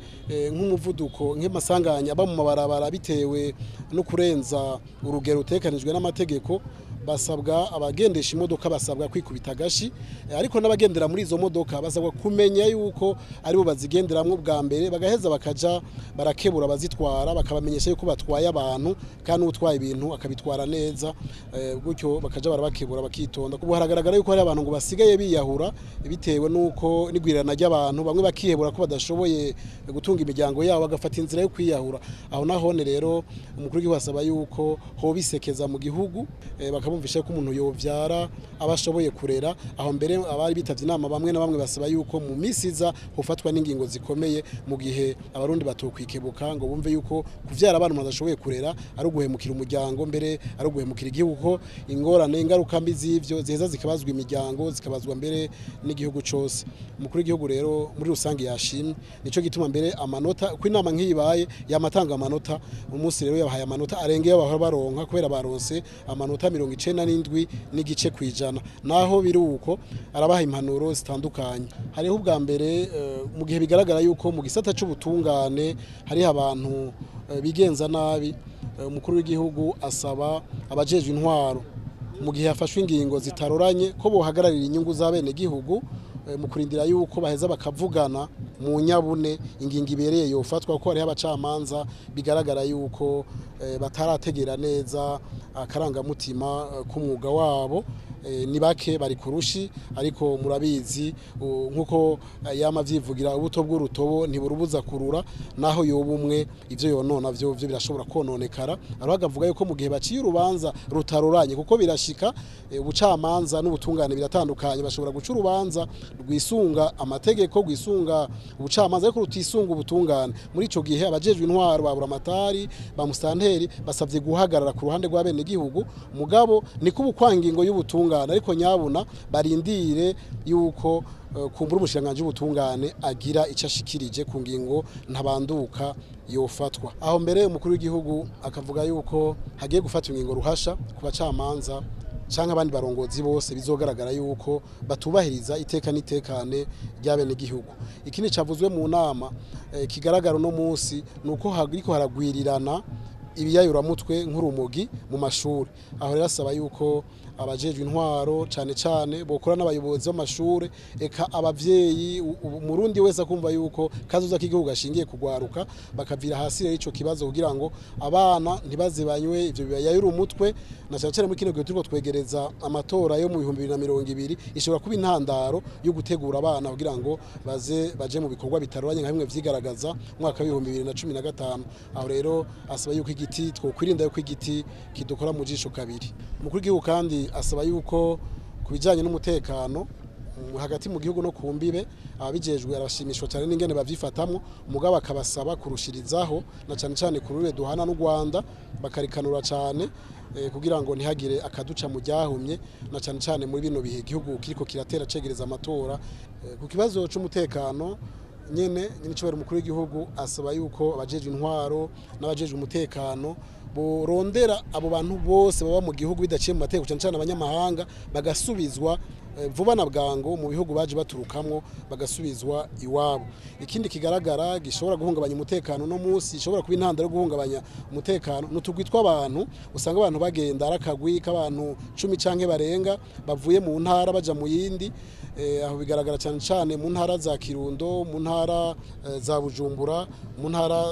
S2: nk'umuvuduko nk'amasanganya aba mu mabarabara bitewe no kurenza urugero utekanijwe n'amategeko. Basabwa abagendesha imodoka basabwa kwikubita gashi, ariko n'abagendera muri izo modoka basabwa kumenya yuko aribo bazigenderamwo bwa mbere, bagaheza bakaja barakebura abazitwara bakabamenyesha yuko batwaye abantu kandi utwaye ibintu akabitwara neza, gutyo bakaja barabakebura bakitonda. Kuko haragaragara yuko hari abantu ngo basigaye biyahura bitewe nuko nigwirana ry'abantu, bamwe bakihebura ko badashoboye gutunga imiryango yabo bagafata inzira yo kwiyahura. Aho nahone rero umukuru w'igihugu asaba yuko ho bisekeza mu gihugu, bakamumvisha ko umuntu yovyara abashoboye kurera aho mbere abari bitavye inama bamwe na bamwe basaba yuko mu misiza hofatwa n'ingingo zikomeye mu gihe abarundi batokwikebuka ngo bumve yuko kuvyara abantu badashoboye kurera ari uguhemukira umuryango mbere ari uguhemukira igihugu ko ingorane ingaruka mbi z'ivyo ziheza zikabazwa imiryango zikabazwa mbere n'igihugu cose. Umukuru w'igihugu rero muri rusange yashimye nico gituma mbere amanota ko inama nk'iyibaye yamatanga amanota umunsi rero yabahaye amanota arengeye abahora baronka kubera baronse amanota 97 n'igice kwijana naho biri uko arabaha impanuro zitandukanye. Hariho ubwa mbere mu gihe bigaragara yuko mu gisata c'ubutungane hari abantu bigenza nabi umukuru w'igihugu asaba abajejwe intwaro mu gihe yafashwe ingingo zitaroranye ko bohagararira inyungu z'abene gihugu mu kurindira yuko baheza bakavugana mu nyabune ingingo ibereye yofatwa ko hari abacamanza bigaragara yuko batarategera neza akarangamutima k'umwuga wabo ni bake bari kurushi ariko murabizi nkuko yama vyivugira ubuto bw'urutobo ntiburubuza kurura naho yoba umwe ivyo yonona vyo birashobora kononekara aragavuga yuko mu gihe baciye urubanza rutaruranye kuko birashika ubucamanza n'ubutungane biratandukanye bashobora guca urubanza rwisunga amategeko rwisunga ubucamanza ariko rutisunga ubutungane muri ico gihe abajejwe intwaro babura amatari ba mustanteri basavye guhagarara ku ruhande rwa bene gihugu mugabo ni kubukwangingo y'ubutungane ariko nyabuna barindire yuko kumbura umushiranganje w'ubutungane agira icashikirije ku ngingo ntabanduka yofatwa. Aho mbere umukuru w'igihugu akavuga yuko hagiye gufatwa ingingo ruhasha ku bacamanza canke abandi barongozi bose bizogaragara yuko batubahiriza iteka n'itekane ry'abene gihugu. Ikindi cavuzwe mu nama kigaragara no munsi nuko hariko haragwirirana ibiyayuramutwe nk'urumogi mu mashuri. Aho rero asaba yuko abajejwe intwaro cane bokora n'abayobozi b'amashure eka abavyeyi umurundi wese akumva yuko kazoza k'igihugu gashingiye kugwaruka bakavira hasi rero ico kibazo kugira ngo abana ntibaze banywe ivyo biyayurumutwe na cyane muri kino gihe turiko twegereza amatora yo mu 2020 ishobora kuba intandaro yo gutegura abana kugira ngo baje mu bikorwa bitaruranye nka bimwe vyigaragaza mwaka wa 2015. Aho rero asaba yuko igiti twokwirinda yuko igiti kidukora mu jisho kabiri. Umukuru w'igihugu kandi asaba yuko kubijanye n'umutekano hagati mu gihugu no kumbibe ababijejwe arashimishwa cyane n'ingene bavyifatamwo umugabo akabasaba kurushirizaho na cyane kurure duhana n'u Rwanda bakarikanura cyane kugira ngo ntihagire akaduca mu ryahumye na cyane muri bino bihe igihugu kiriko kiratera cegereza amatora. Ku kibazo c'umutekano Nyenicubahiro umukuru w'igihugu asaba yuko abajejwe intwaro n'abajejwe umutekano borondera abo bantu bose baba mu gihugu bidaciye mu mategeko cyane abanyamahanga bagasubizwa vuba na bwango mu bihugu baje baturukamwo bagasubizwa iwabo. Ikindi kigaragara gishobora guhungabanya umutekano no munsi gishobora kuba intandaro yo guhungabanya umutekano n'utugwitwa abantu usanga abantu bagenda arakagwi k'abantu 10 canke barenga bavuye mu ntara baja mu yindi aho bigaragara cyane mu ntara za Kirundo mu ntara za Bujumbura mu ntara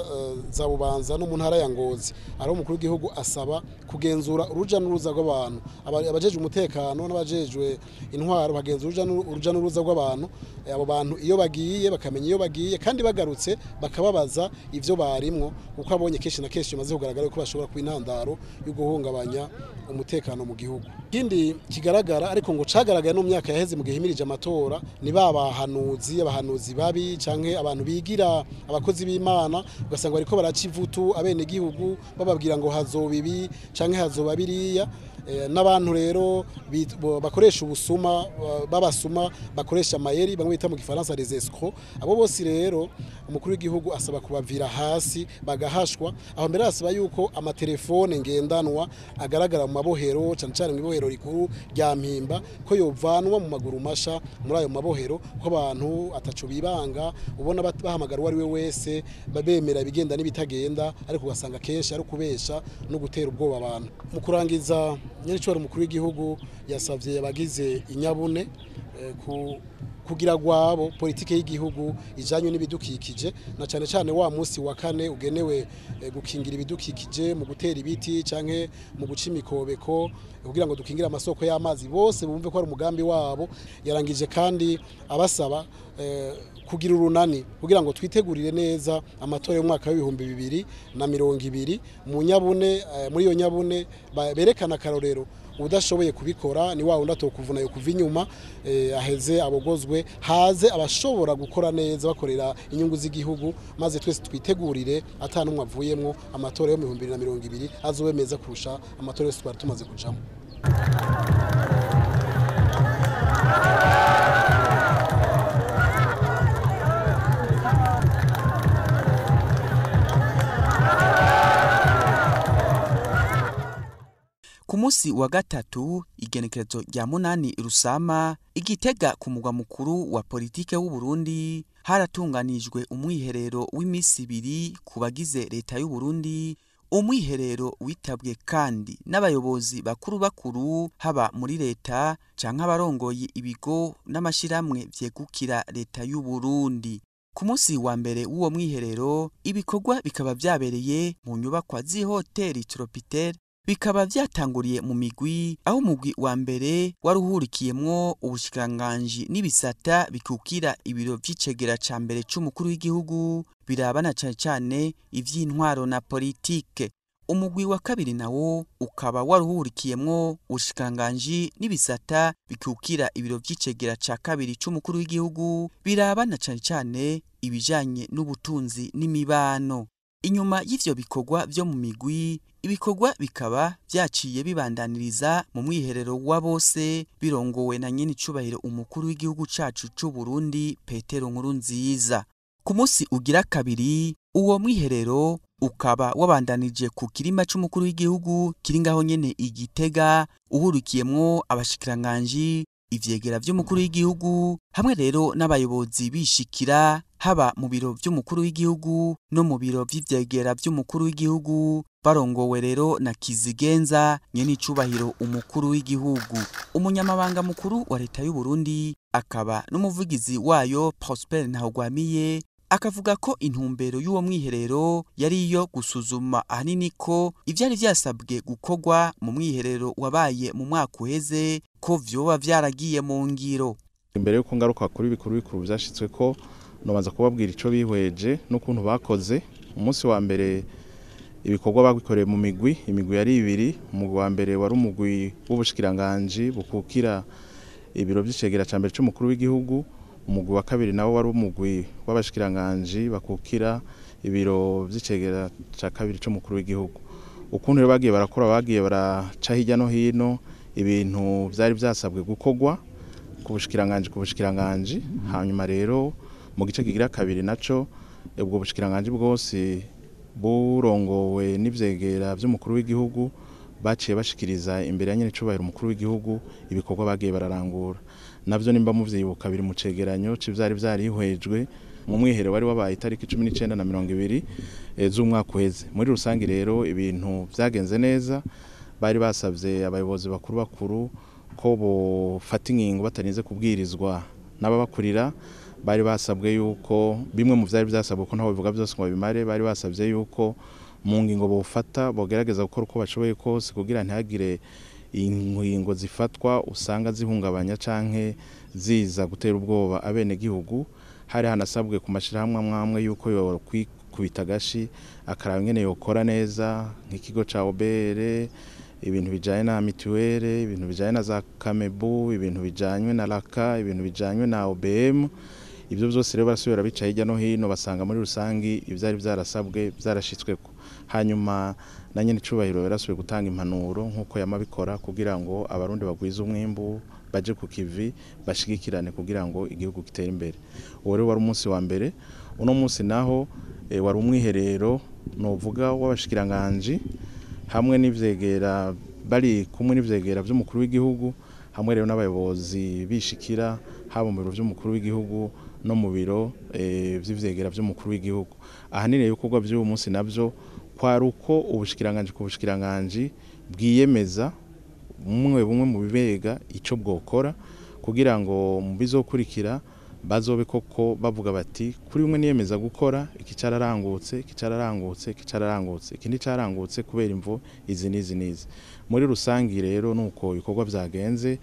S2: za Bubanza no mu ntara ya Ngozi. Ari umukuru w'igihugu asaba kugenzura uruja n'uruza rw'abantu abajejwe umutekano n'abajejwe intwaro bagenzura uruja n'uruza rw'abantu abo bantu iyo bagiye bakamenya iyo bagiye kandi bagarutse bakababaza ivyo barimwo kuko abonye kenshi na kenshi maze kugaragara ko bashobora kuba intandaro yo guhungabanya umutekano mu gihugu. Ikindi kigaragara ariko ngo cagaragaye no myaka yaheze mu gihe himirije amatora ni abahanuzi babi canke abantu bigira abakozi b'Imana ugasanga bariko baracivutu abene gihugu bababwira ngo hazoba ibi canke hazoba biriya n'abantu rero bakoresha ubusuma babasuma bakoresha amayeri bamwe bita mu gifaransa les escrocs. Abo bose rero umukuru w'igihugu asaba kubavira hasi bagahashwa. Aho mbere asaba yuko amatelefone ngendanwa agaragara mu mabohero cyane mu ibohero rikuru rya Mpimba ko yovanwa mu maguru masha muri ayo mabohero ko abantu ataco bibanga ubona bahamagara wari we wese babemera bigenda n'ibitagenda ariko ugasanga kenshi ari kubesha no gutera ubwoba abantu. Mu kurangiza Nyenicubahiro umukuru w'igihugu yasavye abagize inyabune kugira gwabo politike y'igihugu ijanye n'ibidukikije na cyane wa munsi wa kane ugenewe gukingira ibidukikije mu gutera ibiti canke mu guca imikobeko kugira ngo dukingire amasoko y'amazi bose bumve ko ari umugambi wabo. Yarangije kandi abasaba kugira urunani kugira ngo twitegurire neza amatora y'umwaka wa 2020 mu nyabune muri iyo nyabune berekana karorero udashoboye kubikora ni wa wundi atokuvuna yo kuva inyuma aheze abogozwe haze abashobora gukora neza bakorera inyungu z'igihugu maze twese twitegurire atanumwe avuyemwo amatora yo mu 2020 azobe meza kurusha amatora yose twari tumaze kujamo.
S1: Ku munsi wa gatatu igenekerezo rya 8 Rusama igitega ku mugwa mukuru wa politike w'u Burundi haratunganijwe umwiherero w'imisi 2 ku bagize leta y'u Burundi. Umwiherero witabwe kandi n'abayobozi bakuru haba muri leta canke abarongoye ibigo n'amashiramwe vyegukira leta y'u Burundi. Ku munsi wa mbere w'uwo mwiherero ibikorwa bikaba vyabereye mu nyubakwa z'ihoteli Tropitel, bikaba vyatanguriye mu migwi, aho umugwi wa mbere waruhurikiyemwo ubushikiranganji n'ibisata bikukira ibiro vy'icegera ca mbere c'umukuru w'igihugu birabana cane ivy'intwaro na politike. Umugwi wa kabiri nawo ukaba waruhurikiyemwo ubushikiranganji n'ibisata bikukira ibiro vy'icegera ca kabiri c'umukuru w'igihugu birabana cane ibijanye n'ubutunzi n'imibano. Inyuma y'ivyo bikorwa vyo mu migwi, ibikorwa bikaba vyaciye bibandaniriza mu mwiherero wa bose birongowe na Nyenicubahiro umukuru w'igihugu cacu c'u Burundi Petero NKURUNZIZA. Ku munsi ugira kabiri uwo mwiherero ukaba wabandanije ku kirima c'umukuru w'igihugu kiri ngaho nyene igitega, uhurikiyemwo abashikiranganji, ivyegera vy'umukuru w'igihugu hamwe rero n'abayobozi bishikira haba mu biro vy'umukuru w'igihugu no mu biro vy'ivyegera vy'umukuru w'igihugu barongowe rero na Kizigenza Nyenicubahiro umukuru w'igihugu. Umunyamabanga mukuru wa leta y'u Burundi akaba n'umuvugizi wayo Prosper Ntahogwamiye akavuga ko intumbero y'uwo mwiherero yari iyo gusuzuma ahanini ko ivyari vyasabwe gukorwa mu mwiherero wabaye mu mwaka uheze ko vyoba vyaragiye mu ngiro.
S8: Imbere yuko ngaruka kuri bikuru vyashitswe ko nobanza kubabwira ico bihweje n'ukuntu bakoze. Umunsi wa mbere ibikorwa bagikoreye mu imigwi yari ibiri. Umugwi wa mbere wari umugwi w'ubushikiranganji bukukira ibiro vy'icegera ca mbere c'umukuru w'igihugu. Umugwi wa kabiri nawo wari umugwi w'abashikiranganji bakukira ibiro vy'icegera ca kabiri c'umukuru w'igihugu. Ukuntu rero bagiye barakora, bagiye baraca hirya no hino ibintu vyari vyasabwe gukorwa ku bushikiranganji. Hanyuma rero mu gice kigira kabiri naco ubwo bushikiranganji bwose burongowe n'ivyegera vy'umukuru w'igihugu baciye bashikiriza imbere ya Nyenicubahiro umukuru w'igihugu ibikorwa bagiye bararangura. Navyo nimba muvyibuka biri mu cegeranyo c'ivyari vyarihwejwe mu mwiherero wari wabaye itariki 19 na 20 z'umwaka uheze. Muri rusangi rero ibintu vyagenze neza, bari basavye abayobozi bakuru ko bofata ingingo batanize kubwirizwa n'ababakurira. Bari basabwe yuko bimwe mu vyari vyasabwe ko ntaho bivuga byose ngo bimare, bari basavye yuko mu ngingo bofata bogerageza gukora uko bashoboye kose kugira ntihagire ingingo zifatwa usanga zihungabanya canke ziza gutera ubwoba abene gihugu. Hari hanasabwe ku mashirahamwe amwe yuko yo kwikubita gashi akaraba ngene yokora neza nk'ikigo ca OBR, ibintu bijanye na mituwere, ibintu bijanye na za kamebu, ibintu bijanye na raka, ibintu bijanye na OBM. Ibyo byose rero barasubira bicaye hirya no hino basanga muri rusangi ivyari vyarasabwe vyarashitsweko. Hanyuma na Nyenicubahiro yarasubiye gutanga impanuro nkuko yamabikora kugira ngo abarundi bagwiza umwimbu baje ku kivi bashigikirane kugira ngo igihugu gitere imbere. Uwo rero wari umunsi wa mbere. Uno munsi naho wari umwiherero novuga w'abashikiranganji hamwe n'ivyegera bari kumwe n'ivyegera vy'umukuru w'igihugu hamwe rero n'abayobozi bishikira haba mu biro vy'umukuru w'igihugu no mu biro vy'ivyegera vy'umukuru w'igihugu. Ahanini ibikorwa by'uwo munsi navyo kwari uko ubushikiranganji ku bushikiranganji bwiyemeza bumwe mu bibega ico bwokora kugira ngo mu bizokurikira bazobe koko bavuga bati kuri umwe niyemeza gukora iki cararangutse ikindi carangutse kubera imvo izi nizi. Muri rusangi rero nuko ibikorwa vyagenze,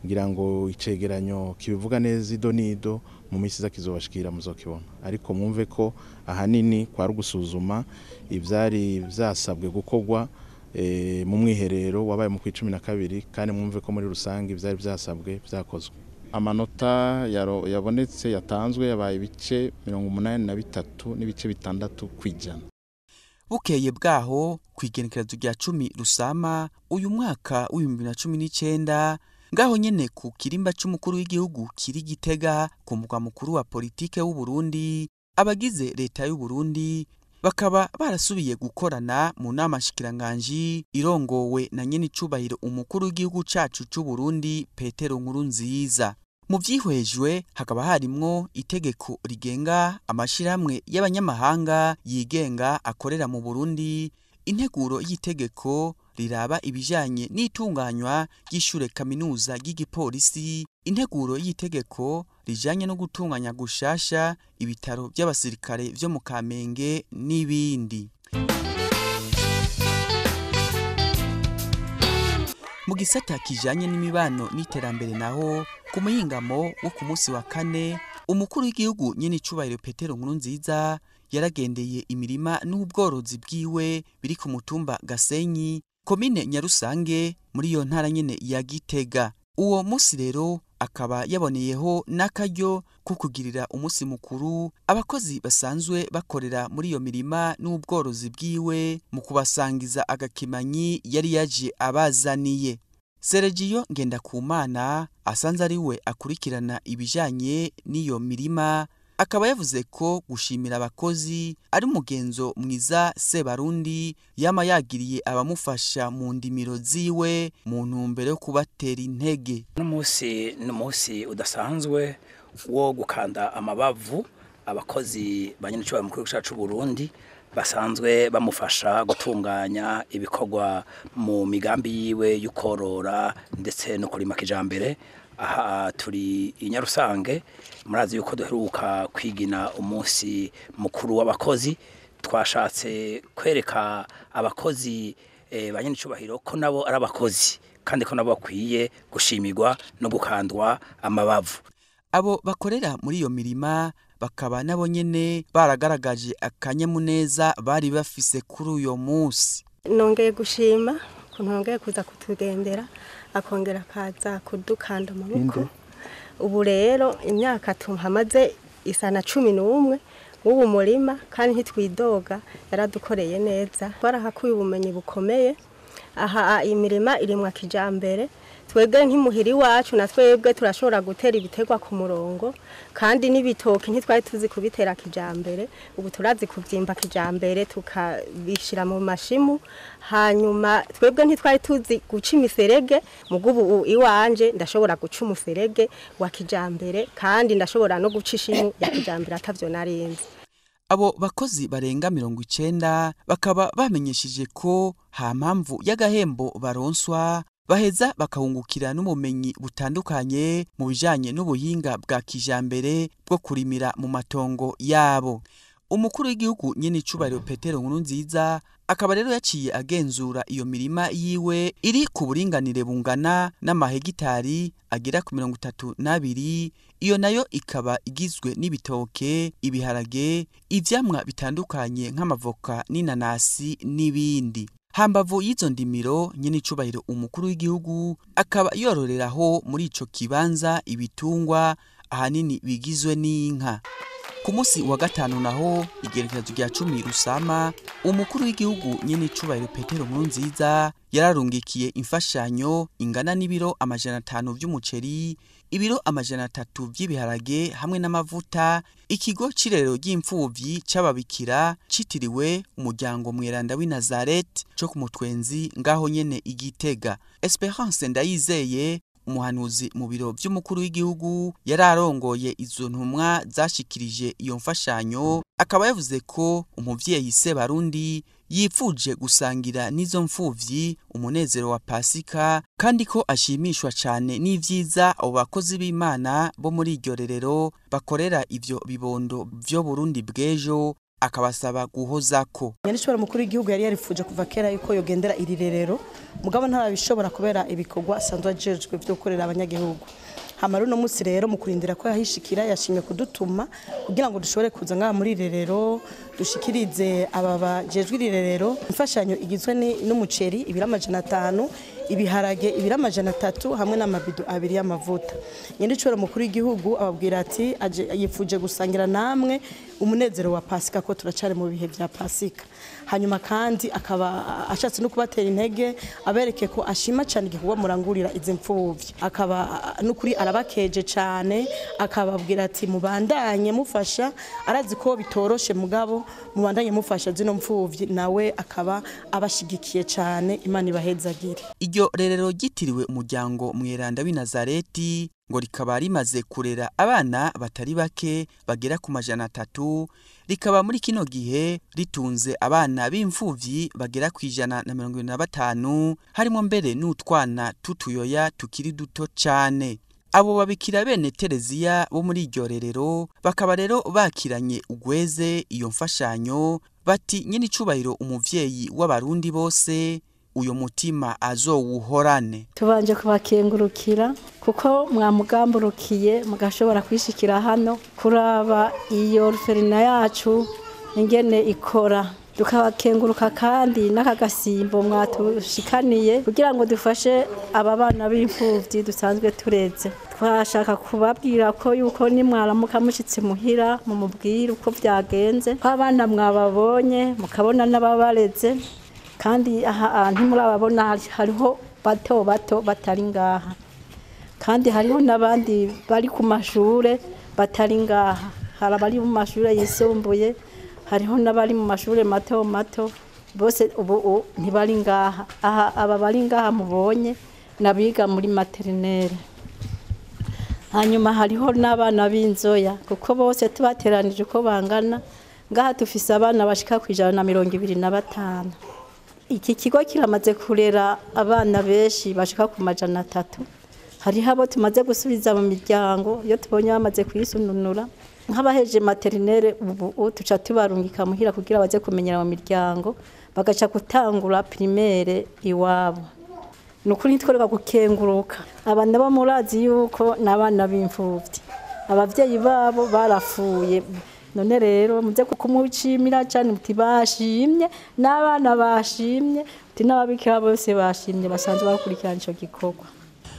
S8: ngira ngo icegeranyo kibivuga neza ido nido mu misi za kizobashikira muzokibona. Ariko mwumve ko ahanini kwari gusuzuma ivyari vyasabwe gukorwa mu mwiherero wabaye mu 12 kandi mwumve ko muri rusange byari byasabwe byakozwe. Amanota yabonetse yatanzwe yabaye ibice 83 n'ibice 6 kwijana.
S1: Bukeye bwaho kwigenekerezo rya 10 Rusama uyu mwaka w'2019 ngaho nyene ku kirimba c'umukuru w'igihugu kiri Gitega ku mugwa mukuru wa politike w'u Burundi, abagize leta y'u Burundi bakaba barasubiye gukorana mu nama shikiranganji irongowe na Nyenicubahiro umukuru w'igihugu cacu c'u Burundi Petero NKURUNZIZA. Mu vyihwejwe hakaba harimwo itegeko rigenga amashiramwe y'abanyamahanga yigenga akorera mu Burundi, integuro y'itegeko riraba ibijanye n'itunganywa ry'ishure kaminuza ry'igipolisi, integuro y'itegeko rijanye no gutunganya gushasha ibitaro by'abasirikare vyo mu Kamenge n'ibindi. Mu gisata kijanye n'imibano n'iterambere naho ku muhingamo wo ku munsi wa 4 umukuru w'igihugu Nyenicubahiro Petero NKURUNZIZA yaragendeye imirima n'ubworozi bwiwe biri ku mutumba Gasenyi komine Nyarusange muri iyo ntara nyene ya Gitega. Uwo musi rero akaba yaboneyeho n'akaryo ko kugirira umusi mukuru abakozi basanzwe bakorera muri iyo mirima n'ubworozi bwiwe mu kubasangiza agakimanyi yari yaje abazaniye. Sergio Ngendakumana asanze ari we akurikirana ibijanye n'iyo mirima akaba yavuze ko gushimira abakozi ari umugenzo mwiza Sebarundi yama yagiriye abamufasha mu ndimiro ziwe mu ntumbero yo kubatera intege.
S4: N'umunsi udasanzwe wo gukanda amabavu abakozi banyenicubahiro mukuru cacu Burundi basanzwe bamufasha gutunganya ibikorwa mu migambi yiwe y'ukorora ndetse no kurima kijambere. Aha turi inyarusange murazi yuko duheruka kwigina umunsi mukuru w'abakozi, twashatse kwereka abakozi banyenicubahiro ko nabo ari abakozi kandi ko nabo bakwiye gushimirwa no gukandwa amabavu.
S1: Abo bakorera muri iyo mirima bakaba nabo nyene baragaragaje akanyamuneza bari bafise kuri uyo munsi.
S9: Nongeye gushima kuntongeye kuza kutugendera akongera kaza kudukanda amaboko. Ubu rero imyaka tuhamaze isana 11 w'ubu murima kandi ntitwidoga yaradukoreye neza. Barahakuye ubumenyi bukomeye. Aha imirima irimwa kijambere. Twebwe nk'imuhiri wacu na twebwe turashobora gutera ibitegwa ku murongo kandi n'ibitoki ntitwari tuzi kubitera kijambere. Ubu turazi kuvyimba kijambere tukabishira mu mashimu. Hanyuma twebwe ntitwari tuzi guca imiserege, mugubu iwanje ndashobora guca umuserege wa kijambere kandi ndashobora no guca ishimu ya kijambere atavyo narinzi.
S1: Abo bakozi barenga 90 bakaba bamenyeshije ko ha mpamvu y'agahembo baronswa baheza bakahungukira n'umumenyi butandukanye mu bijanye n'ubuhinga bwa kijambere bwo kurimira mu matongo yabo. Umukuru w'igihugu Nyenicubahiro Petero NKURUNZIZA akaba rero yaciye agenzura iyo mirima yiwe iri ku buringanire bungana n'amahegitari agera ku 32. Iyo nayo ikaba igizwe n'ibitoke, ibiharage, ivyamwa bitandukanye nk'amavoka n'inanasi n'ibindi. Hambavu y'izo ndimiro Nyenicubahiro umukuru w'igihugu akaba yororeraho muri ico kibanza ibitungwa ahanini bigizwe n'inka. Ku munsi wa 5 naho igenekerezo rya 10 Rusama umukuru w'igihugu Nyenicubahiro Petero NKURUNZIZA yararungikiye imfashanyo ingana n'ibiro 500 vy'umuceri, ibiro 300 vy'ibiharage hamwe n'amavuta. Ikigo cirero ry'imfuvyi c'ababikira citiriwe umuryango mweranda w'i Nazareth cyo ku Mutwenzi ngaho nyene Igitega. Esperance Ndayizeye umuhanuzi mu biro by'umukuru w'igihugu yararongoye izo ntumwa zashikirije iyo mfashanyo akaba yavuze ko umuvyeyi Sebarundi yipfuje gusangira n'izo mfuvyi umunezero wa Pasika kandi ko ashimishwa cyane n'ivyiza abo bakozi b'Imana bo muri iryo rerero bakorera ivyo bibondo byo Burundi bw'ejo akabasaba guhozako.
S10: Nyenicubahiro mukuru w'igihugu yari yarifuje kuva kera yuko yogendera iri rerero mugabo ntarabishobora kubera ibikorwa sanzwe ajejwe byo gukorera abanyagihugu. hamara uno munsi rero mu kurindira ko yahishikira yashimye kudutuma kugira ngo dushobore kuza ngaha muri rero dushikirize aba bajejwe rero imfashanyo igizwe n'umuceri ibiro 500 ibiharage ibiro 300 hamwe n'amabido 2 y'amavuta. Nyenicubahiro mukuru w'igihugu ababwira ati yifuje gusangira namwe umunezero wa Pasika ko turacare mu bihe vya Pasika. Hanyuma kandi akaba ashatse no kubatera intege abereke ko ashima cyane igihugu murangurira izi mfuvyi. Akaba n'ukuri arabakeje cyane akababwira ati mubandanye mufasha arazi ko bitoroshe mugabo mubandanye mufasha zino mfuvyi nawe akaba abashigikiye cyane Imana ibahezagire.
S1: Iryo rerero gitiriwe umuryango mweranda w'Inazareti ngo rikaba rimaze kurera abana batari bake bagera ku 300 rikaba muri kino gihe ritunze abana b'imfuvyi bagera ku 125 harimo mbere n'utwana tutuyoya tukiri duto cyane. Abo babikira bene Tereziya bo muri iryo rerero bakaba rero bakiranye ugweze iyo mfashanyo bati Nyenicubahiro umuvyeyi w'abarundi bose uyo mutima azowuhorane.
S11: Tubanje kubakengurukira kuko mwamugamburukiye mugashobora kwishikira hano kuraba iyo ruferina yacu ingene ikora. Tukabakenguruka kandi n'akagasimbo mwatushikaniye kugira ngo dufashe aba bana b'imfuvyi dusanzwe tureze. Twashaka kubabwira ko yuko nimwaramuka mushitse muhira mu mubwira uko vyagenze ko abana mwababonye mukabona n'ababareze kandi aha ntimurababona hariho bato batari ngaha kandi hariho nabandi bari ku mashure batari ngaha hari abari mu mashure yisumbuye hariho nabari mu mashure mato bose ubu ntibari ngaha aha aba bari ngaha mubonye nabiga muri maternelle hanyuma hariho n'abana b'inzoya kuko bose tubateranije uko bangana ngaha tufise abana bashika ku 125. Iki kigo kiramaze kurera abana benshi bashika ku 300. Hariho abo tumaze gusubiza mu miryango iyo tubonye bamaze kwisununura nk'abaheje maternelle ubu tuca tubarungika muhira kugira baze kumenyera mu miryango bagaca gutangura primaire iwabo. Nukuri twereka gukenguruka abana bo murazi yuko nabana b'imfuvyi abavyeyi babo barafuye none rero muze kumucimira cyane muti bashimye n'abana bashimye muti n'ababikira bose bashimye basanzwe bakurikirana ico gikorwa.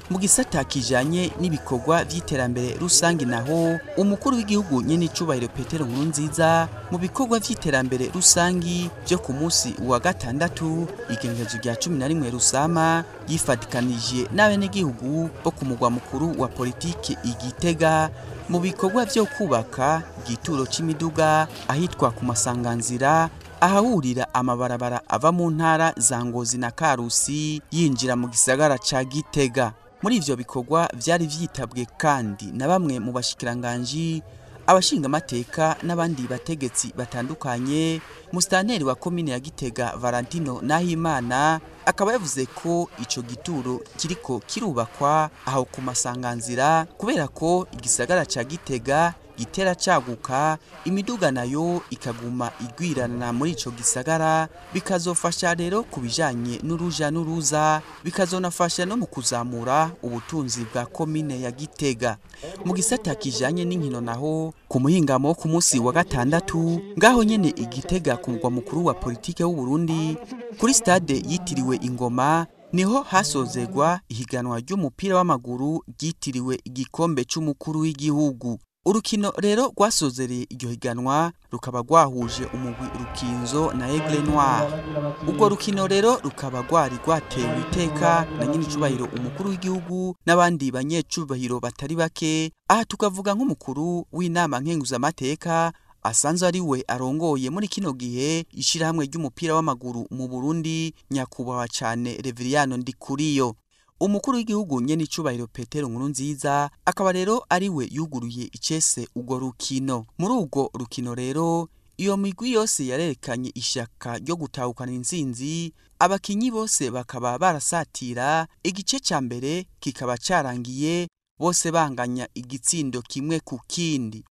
S1: Mu gisata kijanye n'ibikorwa vy'iterambere rusangi naho umukuru w'igihugu Nyenicubahiro Petero NKURUNZIZA mu bikorwa vy'iterambere rusangi byo ku munsi wa gatandatu igenekerezo rya 11 Rusama yifatikanije n'abenegihugu bo ku mugwa mukuru wa politike Igitega mu bikorwa byo kubaka igituro c'imiduga ahitwa ku masanganzira ahahurira amabarabara ava mu ntara za Ngozi na Karusi yinjira mu gisagara ca Gitega. Muri ivyo bikorwa vyari vyitabwe kandi na bamwe mu bashikiranganje abashinga amateka n'abandi bategetsi batandukanye. Musitanteri wa komine ya Gitega Valentino Nahimana akaba yavuze ko ico gituro kiriko kirubakwa aho ku masanganzira kubera ko igisagara ca Gitega gitera caguka imiduga nayo ikaguma igwirana muri ico gisagara bikazofasha rero kubijanye n'uruja n'uruza bikazonafasha no mu kuzamura ubutunzi bwa komine ya Gitega. Mu gisata kijanye n'inkino naho ku muhingamo ku munsi wa gatandatu ngaho nyene Igitega ku mugwa mukuru wa politike w'u Burundi kuri stade yitiriwe Ingoma niho hasozegwa ihiganwa ry'umupira w'amaguru ryitiriwe igikombe c'umukuru w'igihugu. Urukino rero rwasozereye iryo higanwa rukaba rwahuje umugwi Rukinzo na Aigle Noir. Ubwo rukino rero rukaba rwatewe iteka na Nyenicubahiro umukuru w'igihugu n'abandi banyecubahiro batari bake. Aha tukavuga nk'umukuru w'inama nkenguzamateka asanzwe ari we arongoye muri kino gihe ishirahamwe ry'umupira w'amaguru mu Burundi nyakubahwa cyane Reveriyano Ndikuriyo. Umukuru w'igihugu Nyenicubahiro Petero NKURUNZIZA akaba rero ari we yuguruye icese ugo rukino. Muri ugo rukino rero iyo migwi yose yarerekanye ishaka ryo gutahukana intsinzi, abakinyi bose bakaba barasatira, igice ca mbere kikaba carangiye bose banganya igitsindo kimwe ku kindi.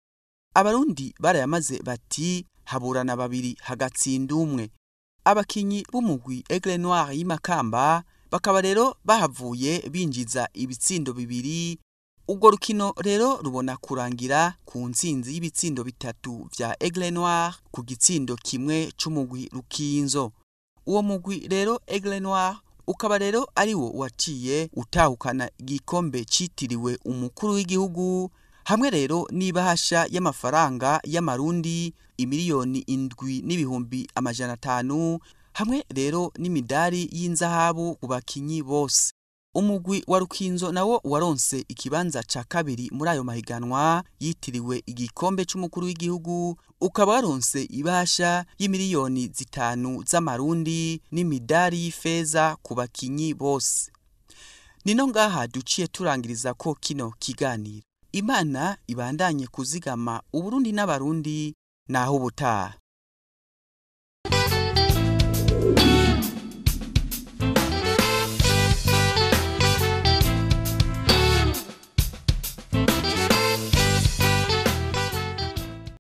S1: Abarundi barayamaze bati haburana babiri hagatsinda umwe. Abakinyi b'umugwi Aigle Noir y'Imakamba bakaba rero bahavuye binjiza ibitsindo bibiri, Urwo rukino rero rubona kurangira ku ntsinzi y'ibitsindo bitatu vya Aigle Noir ku gitsindo kimwe c'umugwi Rukinzo. Uwo mugwi rero Aigle Noir ukaba rero ari wo waciye utahukana igikombe citiriwe umukuru w'igihugu hamwe rero n'ibahasha y'amafaranga y'amarundi imiliyoni 7,500 hamwe rero n'imidari y'inzahabu ku bakinyi bose. Umugwi wa Rukinzo nawo waronse ikibanza ca kabiri muri ayo mahiganwa yitiriwe igikombe c'umukuru w'igihugu, ukaba waronse ibahasha y'imiliyoni 5 z'amarundi n'imidari y'ifeza ku bakinyi bose. Nino ngaha duciye turangiriza ko kino kiganiro. Imana ibandanye kuzigama Uburundi n'abarundi naho ubutaha.